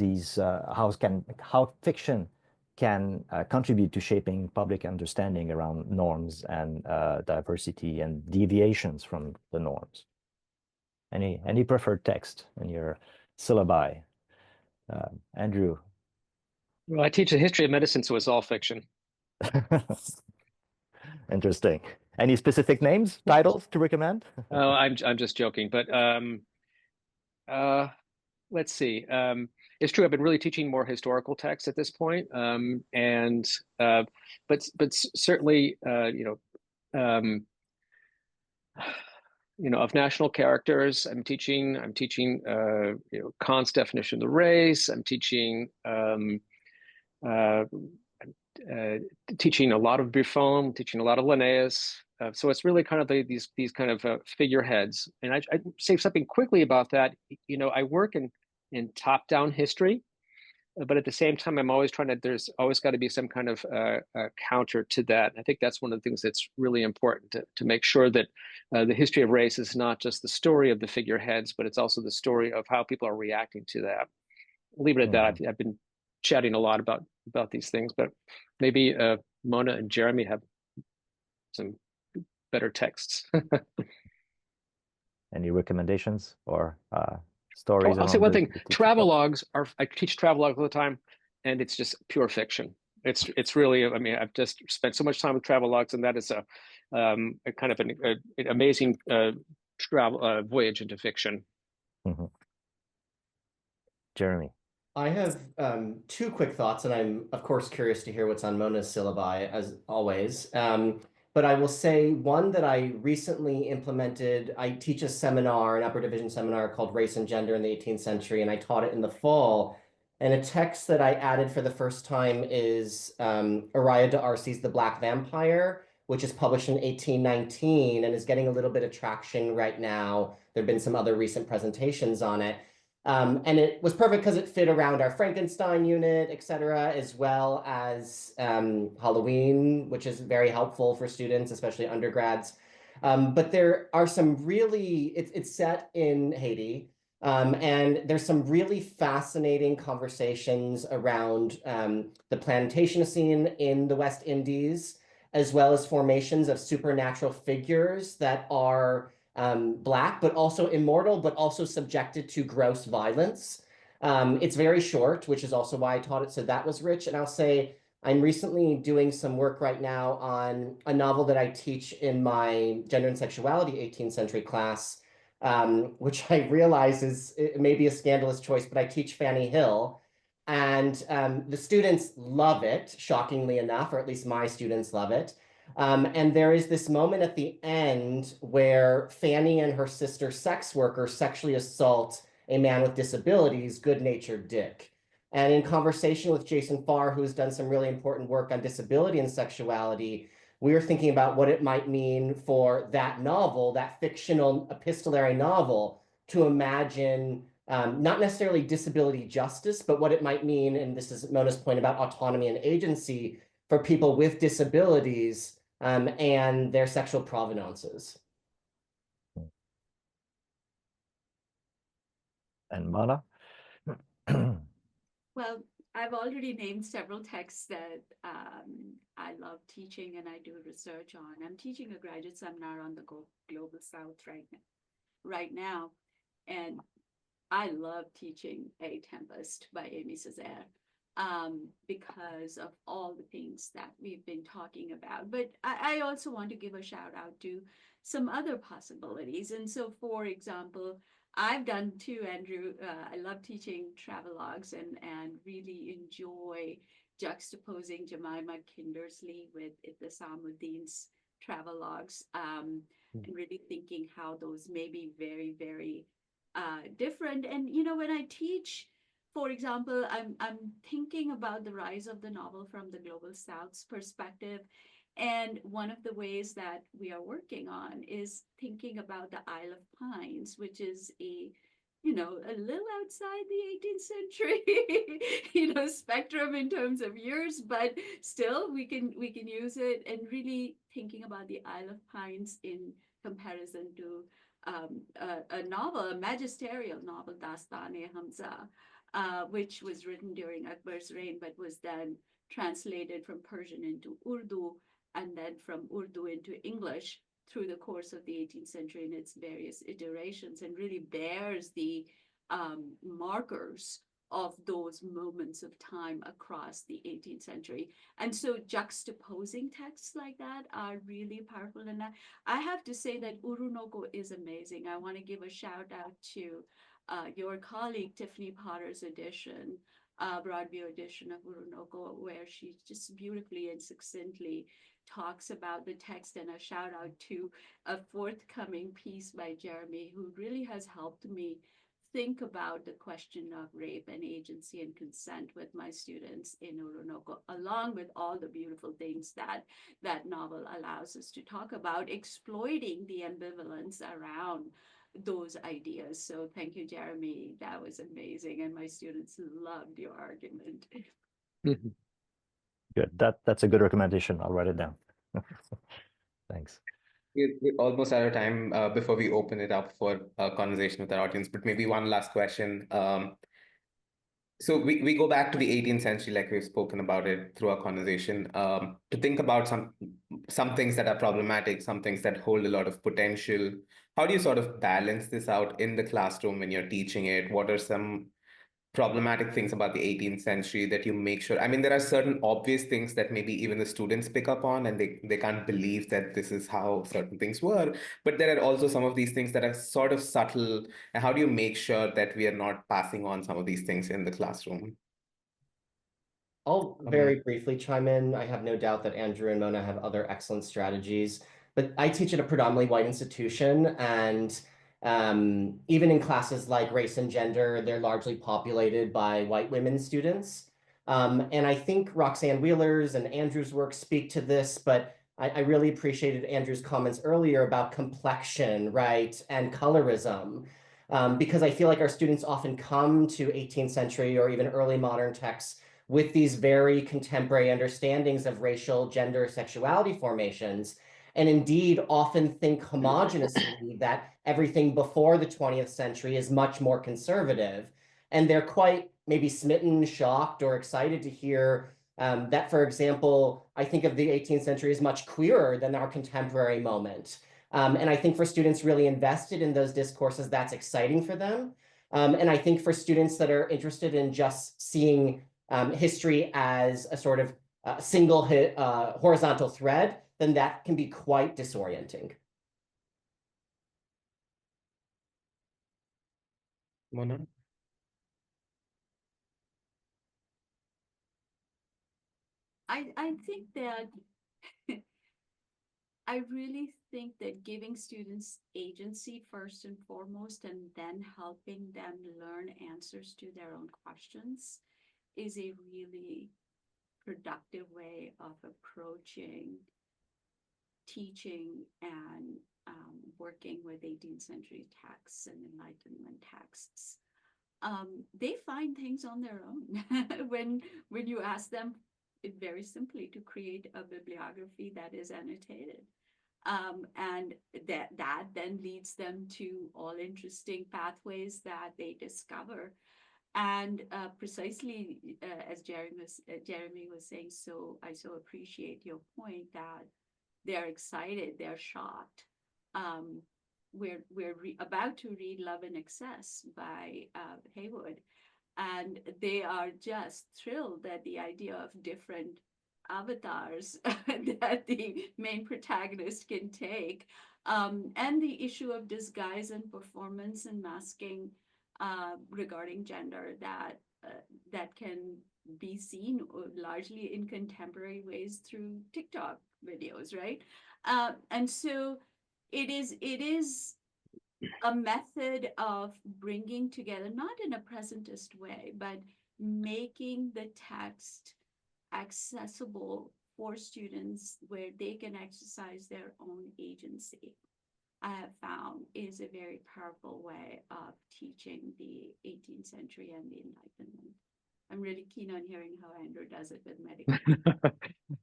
Speaker 1: fiction can contribute to shaping public understanding around norms and diversity and deviations from the norms? Any preferred text in your syllabi? Andrew?
Speaker 4: Well, I teach the history of medicine, so it's all fiction.
Speaker 1: Interesting. Any specific names, titles to recommend?
Speaker 4: Oh, I'm just joking, but let's see. It's true. I've been really teaching more historical texts at this point, but certainly, of national characters, I'm teaching. Kant's definition of the race. I'm teaching. Teaching a lot of Buffon, teaching a lot of Linnaeus. So it's really kind of these kind of figureheads. And I say something quickly about that. I work in top-down history, but at the same time, I'm always there's always got to be some kind of counter to that. And I think that's one of the things that's really important to make sure that the history of race is not just the story of the figureheads, but it's also the story of how people are reacting to that. I'll leave it at that. I've been chatting a lot about these things, but maybe Mona and Jeremy have some better texts.
Speaker 1: Any recommendations or stories?
Speaker 4: I'll say one thing. Travelogues are. I teach travelogues all the time, and it's just pure fiction. It's really. I mean, I've just spent so much time with travelogues, and that is a kind of an amazing travel voyage into fiction.
Speaker 1: Mm-hmm. Jeremy?
Speaker 2: I have 2 quick thoughts, and I'm, of course, curious to hear what's on Mona's syllabi, as always. But I will say one that I recently implemented. I teach a seminar, an upper division seminar called Race and Gender in the 18th Century, and I taught it in the fall. And a text that I added for the first time is Uriah D'Arcy's The Black Vampire, which is published in 1819 and is getting a little bit of traction right now. There have been some other recent presentations on it. And it was perfect because it fit around our Frankenstein unit, et cetera, as well as Halloween, which is very helpful for students, especially undergrads. But there are some really, it's set in Haiti, and there's some really fascinating conversations around the plantation scene in the West Indies, as well as formations of supernatural figures that are Black, but also immortal, but also subjected to gross violence. It's very short, which is also why I taught it, so that was rich. And I'll say, I'm recently doing some work right now on a novel that I teach in my Gender and Sexuality 18th Century class, which I realize it may be a scandalous choice, but I teach Fanny Hill. And the students love it, shockingly enough, or at least my students love it. And there is this moment at the end where Fanny and her sister sex worker sexually assault a man with disabilities, good-natured Dick. And in conversation with Jason Farr, who's done some really important work on disability and sexuality, we were thinking about what it might mean for that novel, that fictional epistolary novel, to imagine not necessarily disability justice, but what it might mean, and this is Mona's point about autonomy and agency, for people with disabilities and their sexual provenances.
Speaker 1: And Mona?
Speaker 3: Well, I've already named several texts that I love teaching and I do research on. I'm teaching a graduate seminar on the Global South right now, and I love teaching A Tempest by Amy Césaire because of all the things that we've been talking about. But I also want to give a shout out to some other possibilities. And so, for example, I've done too, Andrew. I love teaching travelogues and really enjoy juxtaposing Jemima Kindersley with Ithasamuddin's travelogues and really thinking how those may be very, very different. And, you know, when I teach, for example, I'm thinking about the rise of the novel from the Global South's perspective. And one of the ways that we are working on is thinking about the Isle of Pines, which is a little outside the 18th century, spectrum in terms of years, but still we can use it, and really thinking about the Isle of Pines in comparison to a novel, a magisterial novel, Dastan-e-Hamza, which was written during Akbar's reign, but was then translated from Persian into Urdu, and then from Urdu into English through the course of the 18th century in its various iterations, and really bears the markers of those moments of time across the 18th century. And so juxtaposing texts like that are really powerful. And I have to say that Urunoko is amazing. I want to give a shout out to your colleague, Tiffany Potter's edition, Broadview edition of Urunoko, where she just beautifully and succinctly talks about the text, and a shout out to a forthcoming piece by Jeremy, who really has helped me think about the question of rape and agency and consent with my students in Urunoko, along with all the beautiful things that that novel allows us to talk about, exploiting the ambivalence around those ideas. So thank you, Jeremy. That was amazing. And my students loved your argument.
Speaker 1: Good. That's a good recommendation. I'll write it down. Thanks.
Speaker 5: We're almost out of time before we open it up for a conversation with our audience, but maybe one last question. So we go back to the 18th century, like we've spoken about it through our conversation, to think about some things that are problematic, some things that hold a lot of potential. How do you sort of balance this out in the classroom when you're teaching it? What are some problematic things about the 18th century that you make sure? I mean, there are certain obvious things that maybe even the students pick up on, and they can't believe that this is how certain things were. But there are also some of these things that are sort of subtle. And how do you make sure that we are not passing on some of these things in the classroom?
Speaker 2: I'll very briefly chime in. I have no doubt that Andrew and Mona have other excellent strategies, but I teach at a predominantly white institution, and even in classes like race and gender, they're largely populated by white women students. And I think Roxanne Wheeler's and Andrew's work speak to this, but I really appreciated Andrew's comments earlier about complexion, right, and colorism, because I feel like our students often come to 18th century or even early modern texts with these very contemporary understandings of racial, gender, sexuality formations. and indeed often think homogeneously that everything before the 20th century is much more conservative. And they're quite maybe smitten, shocked, or excited to hear that, for example, I think of the 18th century as much queerer than our contemporary moment. And I think for students really invested in those discourses, that's exciting for them. And I think for students that are interested in just seeing history as a sort of single horizontal thread, then that can be quite disorienting.
Speaker 5: Mona?
Speaker 3: I think that I really think that giving students agency first and foremost, and then helping them learn answers to their own questions is a really productive way of approaching teaching and working with 18th century texts and Enlightenment texts. They find things on their own when you ask them very simply to create a bibliography that is annotated. And that then leads them to all interesting pathways that they discover. And precisely as Jeremy was saying, so I so appreciate your point that they're excited, they're shocked. We're about to read Love in Excess by Haywood, and they are just thrilled at the idea of different avatars that the main protagonist can take, and the issue of disguise and performance and masking regarding gender that can be seen largely in contemporary ways through TikTok videos, right? And so it is a method of bringing together, not in a presentist way, but making the text accessible for students where they can exercise their own agency. I have found is a very powerful way of teaching the 18th century and the Enlightenment. I'm really keen on hearing how Andrew does it with medical.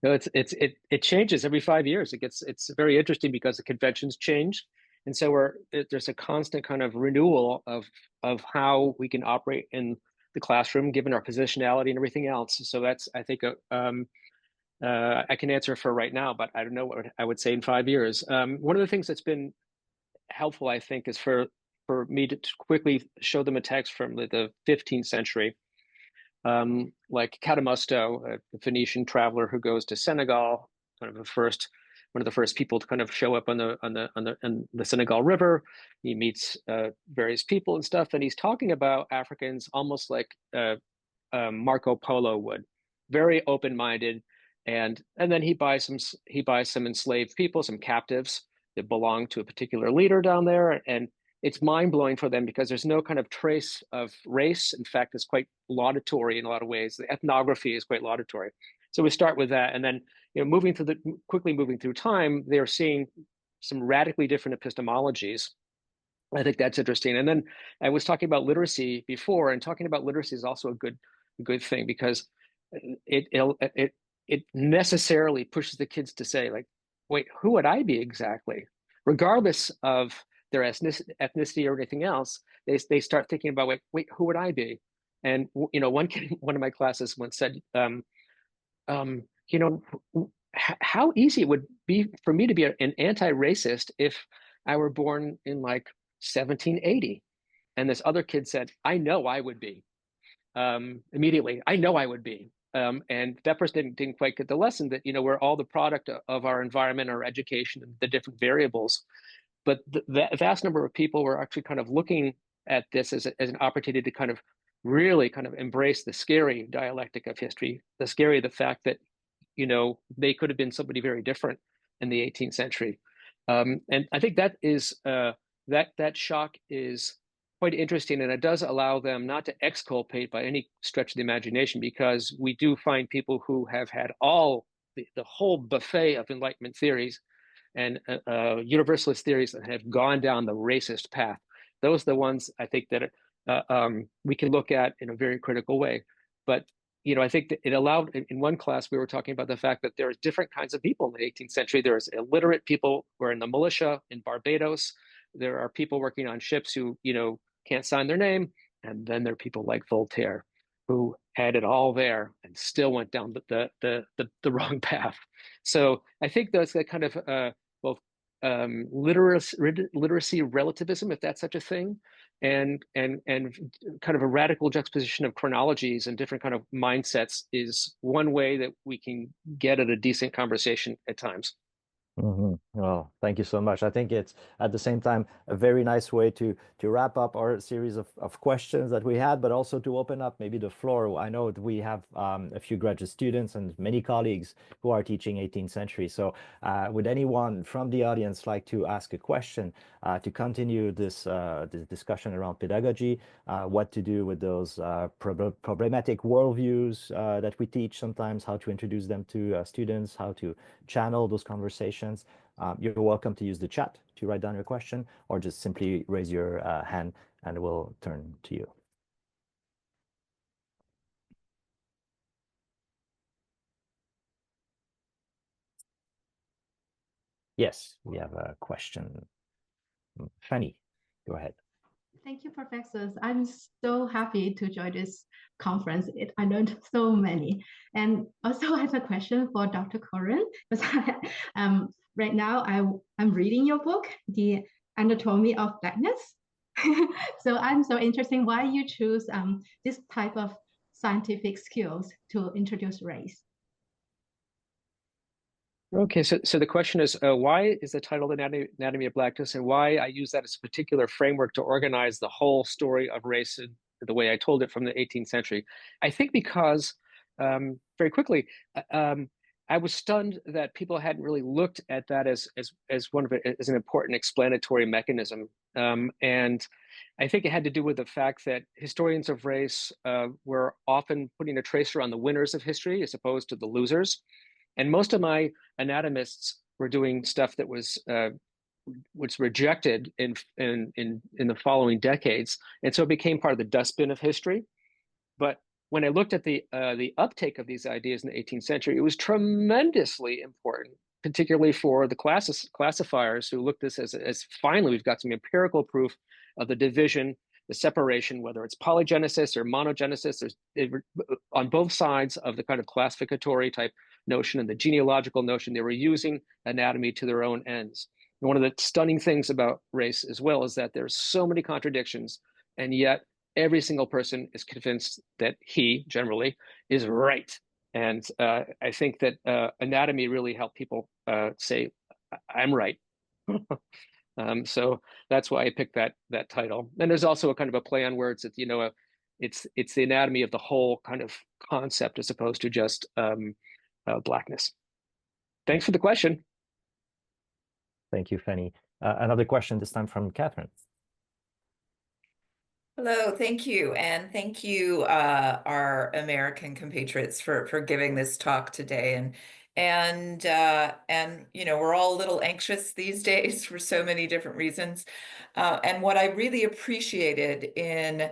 Speaker 4: No, it changes every 5 years. It's very interesting because the conventions change, and so there's a constant kind of renewal of how we can operate in the classroom given our positionality and everything else. So that's, I think, I can answer for right now, but I don't know what I would say in 5 years. One of the things that's been helpful, I think, is for me to quickly show them a text from the 15th century, like Cadamusto, a Phoenician traveler who goes to Senegal, kind of one of the first people to kind of show up on the Senegal River. He meets various people and stuff, and he's talking about Africans almost like Marco Polo would, very open-minded, and then he buys some enslaved people, some captives that belong to a particular leader down there, and it's mind-blowing for them because there's no kind of trace of race. In fact, it's quite laudatory in a lot of ways. The ethnography is quite laudatory. So we start with that, and then quickly moving through time, they're seeing some radically different epistemologies. I think that's interesting. And then I was talking about literacy before, and talking about literacy is also a good thing because it necessarily pushes the kids to say, like, wait, who would I be exactly? Regardless of their ethnicity or anything else, they start thinking about, wait, who would I be? And one kid in one of my classes once said, how easy it would be for me to be an anti-racist if I were born in like 1780. And this other kid said, I know I would be. Immediately, I know I would be. And that person didn't quite get the lesson that, we're all the product of our environment, our education, and the different variables. But the vast number of people were actually kind of looking at this as an opportunity to kind of really kind of embrace the scary dialectic of history, the fact that, they could have been somebody very different in the 18th century. And I think that is that shock is quite interesting, and it does allow them not to exculpate by any stretch of the imagination, because we do find people who have had all the whole buffet of Enlightenment theories and universalist theories that have gone down the racist path. Those are the ones I think that we can look at in a very critical way. But I think that it allowed, in one class, we were talking about the fact that there's different kinds of people in the 18th century. There's illiterate people who are in the militia in Barbados. There are people working on ships who, can't sign their name. And then there are people like Voltaire who had it all there and still went down the wrong path. So I think there's a kind of both literacy relativism, if that's such a thing, and kind of a radical juxtaposition of chronologies and different kind of mindsets is one way that we can get at a decent conversation at times.
Speaker 1: Well, thank you so much. I think it's at the same time a very nice way to wrap up our series of questions that we had, but also to open up maybe the floor. I know that we have a few graduate students and many colleagues who are teaching 18th century. So would anyone from the audience like to ask a question to continue this discussion around pedagogy, what to do with those problematic worldviews that we teach sometimes, how to introduce them to students, how to channel those conversations? You're welcome to use the chat to write down your question, or just simply raise your hand and we'll turn to you. Yes, we have a question. Fanny, go ahead.
Speaker 6: Thank you, professors. I'm so happy to join this conference. I learned so many. And also I have a question for Dr. Corin, because right now I'm reading your book, The Anatomy of Blackness. So I'm so interested why you choose this type of scientific skills to introduce race.
Speaker 4: Okay, so the question is, why is the title Anatomy of Blackness, and why I use that as a particular framework to organize the whole story of race in the way I told it from the 18th century? I think because, very quickly, I was stunned that people hadn't really looked at that as one of it, as an important explanatory mechanism. And I think it had to do with the fact that historians of race were often putting a tracer on the winners of history as opposed to the losers. And most of my anatomists were doing stuff that was rejected in the following decades, and so it became part of the dustbin of history. But when I looked at the uptake of these ideas in the 18th century, it was tremendously important, particularly for the classifiers who looked at this as finally we've got some empirical proof of the division, the separation, whether it's polygenesis or monogenesis. On both sides of the kind of classificatory type notion and the genealogical notion, they were using anatomy to their own ends. And one of the stunning things about race as well is that there's so many contradictions, and yet every single person is convinced that he generally is right. And I think that anatomy really helped people say, I'm right. So that's why I picked that title. And there's also a kind of a play on words that, it's the anatomy of the whole kind of concept as opposed to just blackness. Thanks for the question.
Speaker 1: Thank you, Fanny. Another question, this time from Catherine.
Speaker 7: Hello, thank you. And thank you, our American compatriots for giving this talk today. And we're all a little anxious these days for so many different reasons. And what I really appreciated in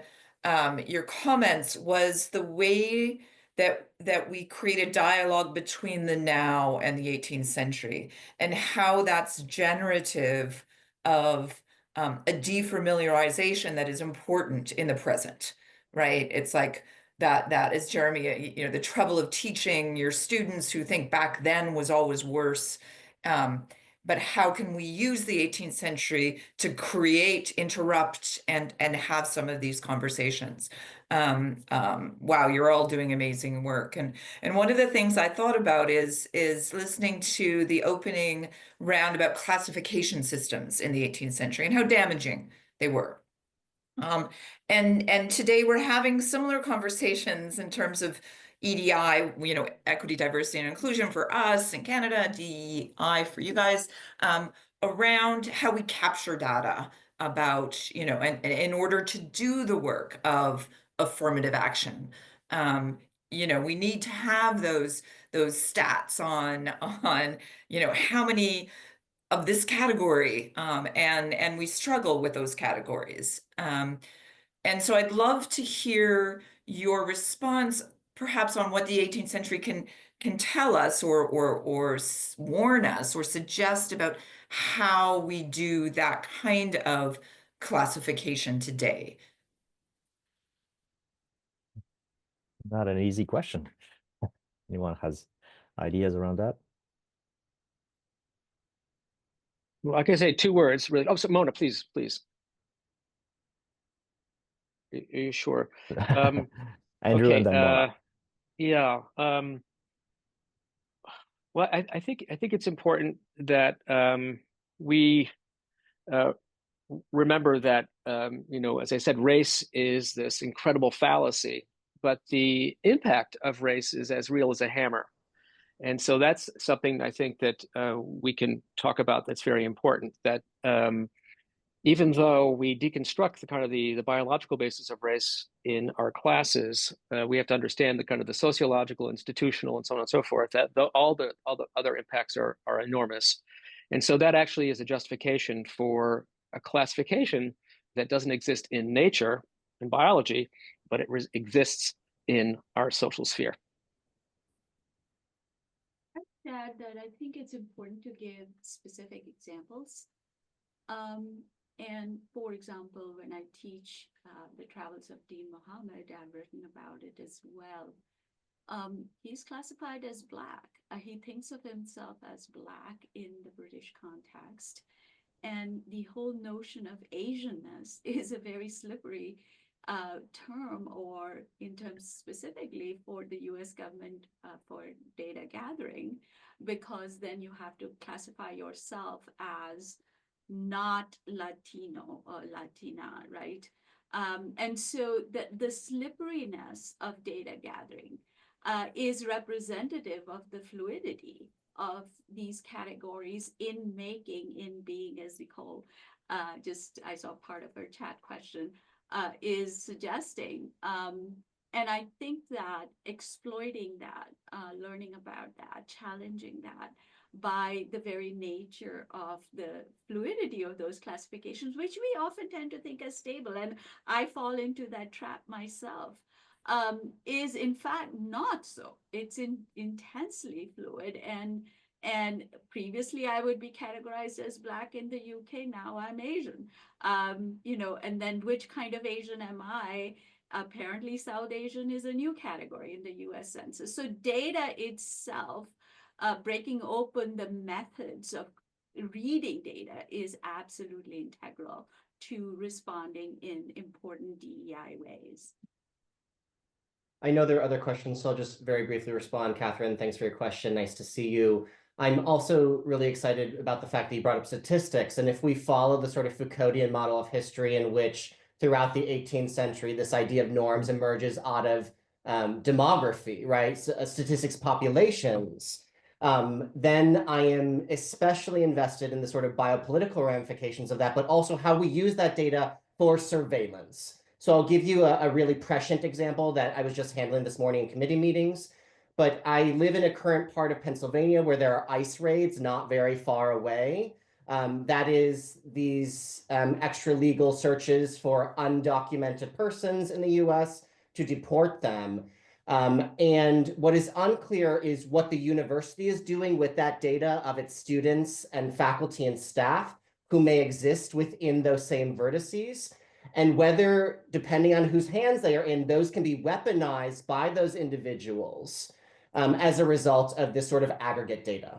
Speaker 7: your comments was the way that we create a dialogue between the now and the 18th century, and how that's generative of a defamiliarization that is important in the present, right? It's like that as Jeremy, the trouble of teaching your students who think back then was always worse. But how can we use the 18th century to create, interrupt, and have some of these conversations? Wow, you're all doing amazing work. And one of the things I thought about is listening to the opening round about classification systems in the 18th century and how damaging they were. And today we're having similar conversations in terms of EDI, equity, diversity, and inclusion for us in Canada, DEI for you guys, around how we capture data about, and in order to do the work of affirmative action. We need to have those stats on how many of this category, and we struggle with those categories. And so I'd love to hear your response perhaps on what the 18th century can tell us or warn us or suggest about how we do that kind of classification today?
Speaker 1: Not an easy question. Anyone has ideas around that?
Speaker 4: Well, I can say two words, really. Oh, so Mona, please. Are you sure?
Speaker 1: Andrew,
Speaker 4: Okay.
Speaker 1: and then Mona.
Speaker 4: Yeah. Well, I think it's important that we remember that as I said, race is this incredible fallacy, but the impact of race is as real as a hammer. And so that's something I think that we can talk about that's very important, that even though we deconstruct the kind of the biological basis of race in our classes, we have to understand the kind of the sociological, institutional, and so on and so forth, that all the other impacts are enormous. And so that actually is a justification for a classification that doesn't exist in nature, in biology, but it exists in our social sphere.
Speaker 3: That I think it's important to give specific examples. And for example, when I teach the travels of Dean Mohammed, I've written about it as well. He's classified as Black. He thinks of himself as Black in the British context. And the whole notion of Asianness is a very slippery term, or in terms specifically for the US government for data gathering, because then you have to classify yourself as not Latino or Latina, right? And so the slipperiness of data gathering is representative of the fluidity of these categories in being, as we call, I saw part of her chat question, is suggesting. And I think that exploiting that, learning about that, challenging that by the very nature of the fluidity of those classifications, which we often tend to think as stable, and I fall into that trap myself, is in fact not so. It's intensely fluid, and previously I would be categorized as Black in the UK. Now I'm Asian, and then which kind of Asian am I? Apparently South Asian is a new category in the US Census. So data itself, breaking open the methods of reading data, is absolutely integral to responding in important DEI ways.
Speaker 2: I know there are other questions, so I'll just very briefly respond. Catherine, thanks for your question. Nice to see you. I'm also really excited about the fact that you brought up statistics. And if we follow the sort of Foucauldian model of history, in which throughout the 18th century, this idea of norms emerges out of demography, right? So, statistics, populations. Then I am especially invested in the sort of biopolitical ramifications of that, but also how we use that data for surveillance. So I'll give you a really prescient example that I was just handling this morning in committee meetings. But I live in a current part of Pennsylvania where there are ICE raids not very far away. That is these extra legal searches for undocumented persons in the US to deport them. And what is unclear is what the university is doing with that data of its students and faculty and staff who may exist within those same vertices, and whether, depending on whose hands they are in, those can be weaponized by those individuals as a result of this sort of aggregate data.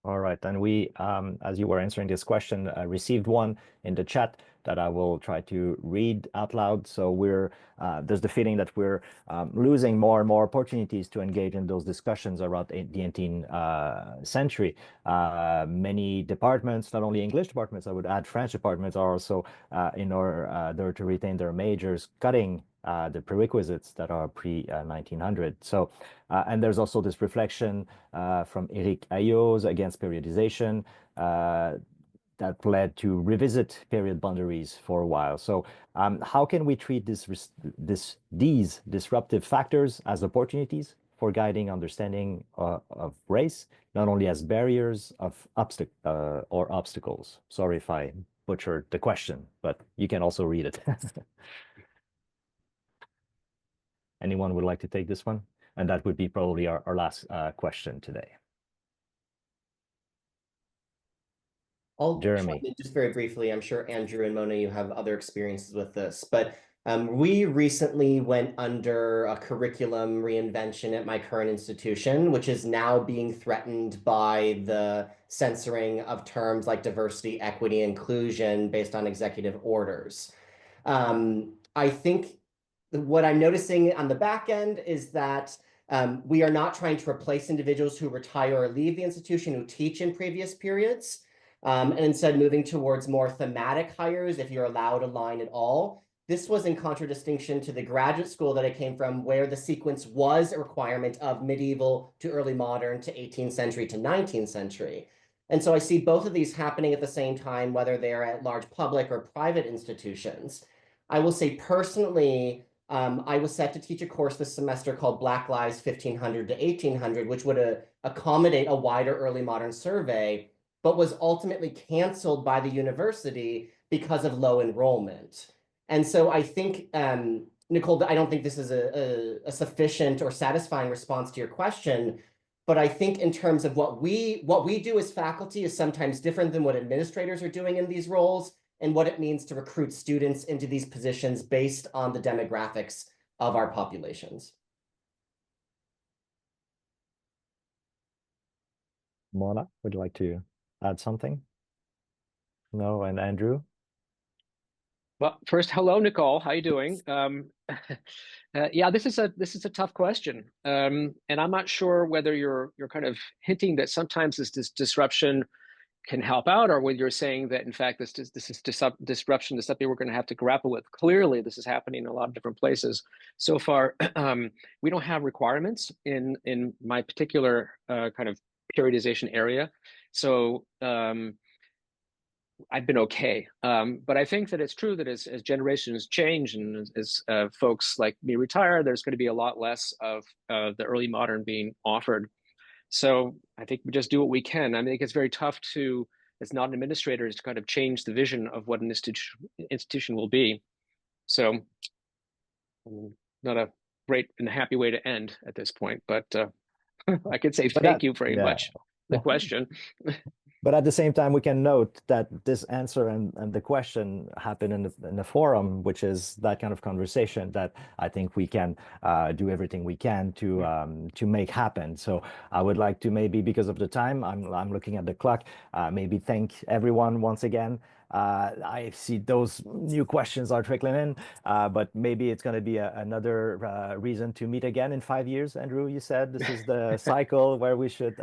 Speaker 1: All right, and we, as you were answering this question, received one in the chat that I will try to read out loud. So there's the feeling that we're losing more and more opportunities to engage in those discussions around the 18th century. Many departments, not only English departments, I would add French departments, are also, in order to retain their majors, cutting the prerequisites that are pre-1900. So, and there's also this reflection from Eric Ayos against periodization that led to revisit period boundaries for a while. So how can we treat these disruptive factors as opportunities for guiding understanding of race, not only as barriers of obstacles? Sorry if I butchered the question, but you can also read it. Anyone would like to take this one? And that would be probably our last question today.
Speaker 2: I'll
Speaker 1: Jeremy.
Speaker 2: chime in just very briefly. I'm sure Andrew and Mona, you have other experiences with this, but we recently went under a curriculum reinvention at my current institution, which is now being threatened by the censoring of terms like diversity, equity, inclusion based on executive orders. I think what I'm noticing on the back end is that we are not trying to replace individuals who retire or leave the institution who teach in previous periods, and instead moving towards more thematic hires, if you're allowed a line at all. This was in contradistinction to the graduate school that I came from, where the sequence was a requirement of medieval to early modern to 18th century to 19th century. And so I see both of these happening at the same time, whether they're at large public or private institutions. I will say personally, I was set to teach a course this semester called Black Lives 1500 to 1800, which would accommodate a wider early modern survey, but was ultimately canceled by the university because of low enrollment. And so I think, Nicole, I don't think this is a sufficient or satisfying response to your question, but I think in terms of what we do as faculty is sometimes different than what administrators are doing in these roles, and what it means to recruit students into these positions based on the demographics of our populations.
Speaker 1: Mona, would you like to add something? No, and Andrew?
Speaker 4: Well, first, hello, Nicole. How you doing? Yeah, this is a tough question, and I'm not sure whether you're kind of hinting that sometimes this disruption can help out, or whether you're saying that in fact this is disruption is something we're going to have to grapple with. Clearly, this is happening in a lot of different places. So far, we don't have requirements in my particular kind of periodization area, so I've been okay. But I think that it's true that as generations change and as folks like me retire, there's going to be a lot less of the early modern being offered. So I think we just do what we can. I think it's very tough to, as non-administrators, to kind of change the vision of what an institution will be. So not a great and happy way to end at this point, but I could say thank you very much for the question.
Speaker 1: But at the same time, we can note that this answer and the question happen in the forum, which is that kind of conversation that I think we can do everything we can to make happen. So I would like to maybe, because of the time, I'm looking at the clock, maybe thank everyone once again. I see those new questions are trickling in, but maybe it's going to be another reason to meet again in 5 years. Andrew, you said this is the cycle where we should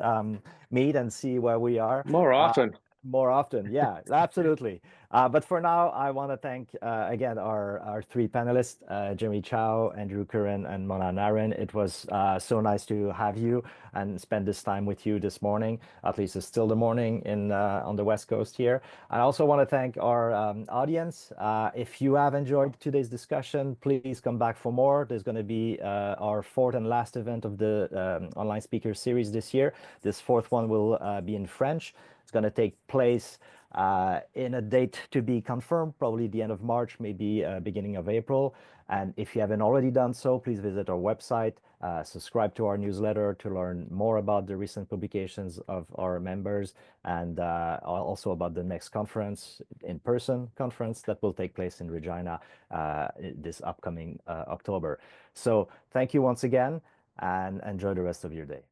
Speaker 1: meet and see where we are.
Speaker 4: More often.
Speaker 1: More often, yeah, absolutely. But for now, I want to thank again our three panelists, Jeremy Chow, Andrew Curran, and Mona Naren. It was so nice to have you and spend this time with you this morning. At least it's still the morning on the West Coast here. I also want to thank our audience. If you have enjoyed today's discussion, please come back for more. There's going to be our fourth and last event of the online speaker series this year. This fourth one will be in French. It's going to take place in a date to be confirmed, probably the end of March, maybe beginning of April. And if you haven't already done so, please visit our website, subscribe to our newsletter to learn more about the recent publications of our members, and also about the next conference, in-person conference that will take place in Regina this upcoming October. So thank you once again, and enjoy the rest of your day.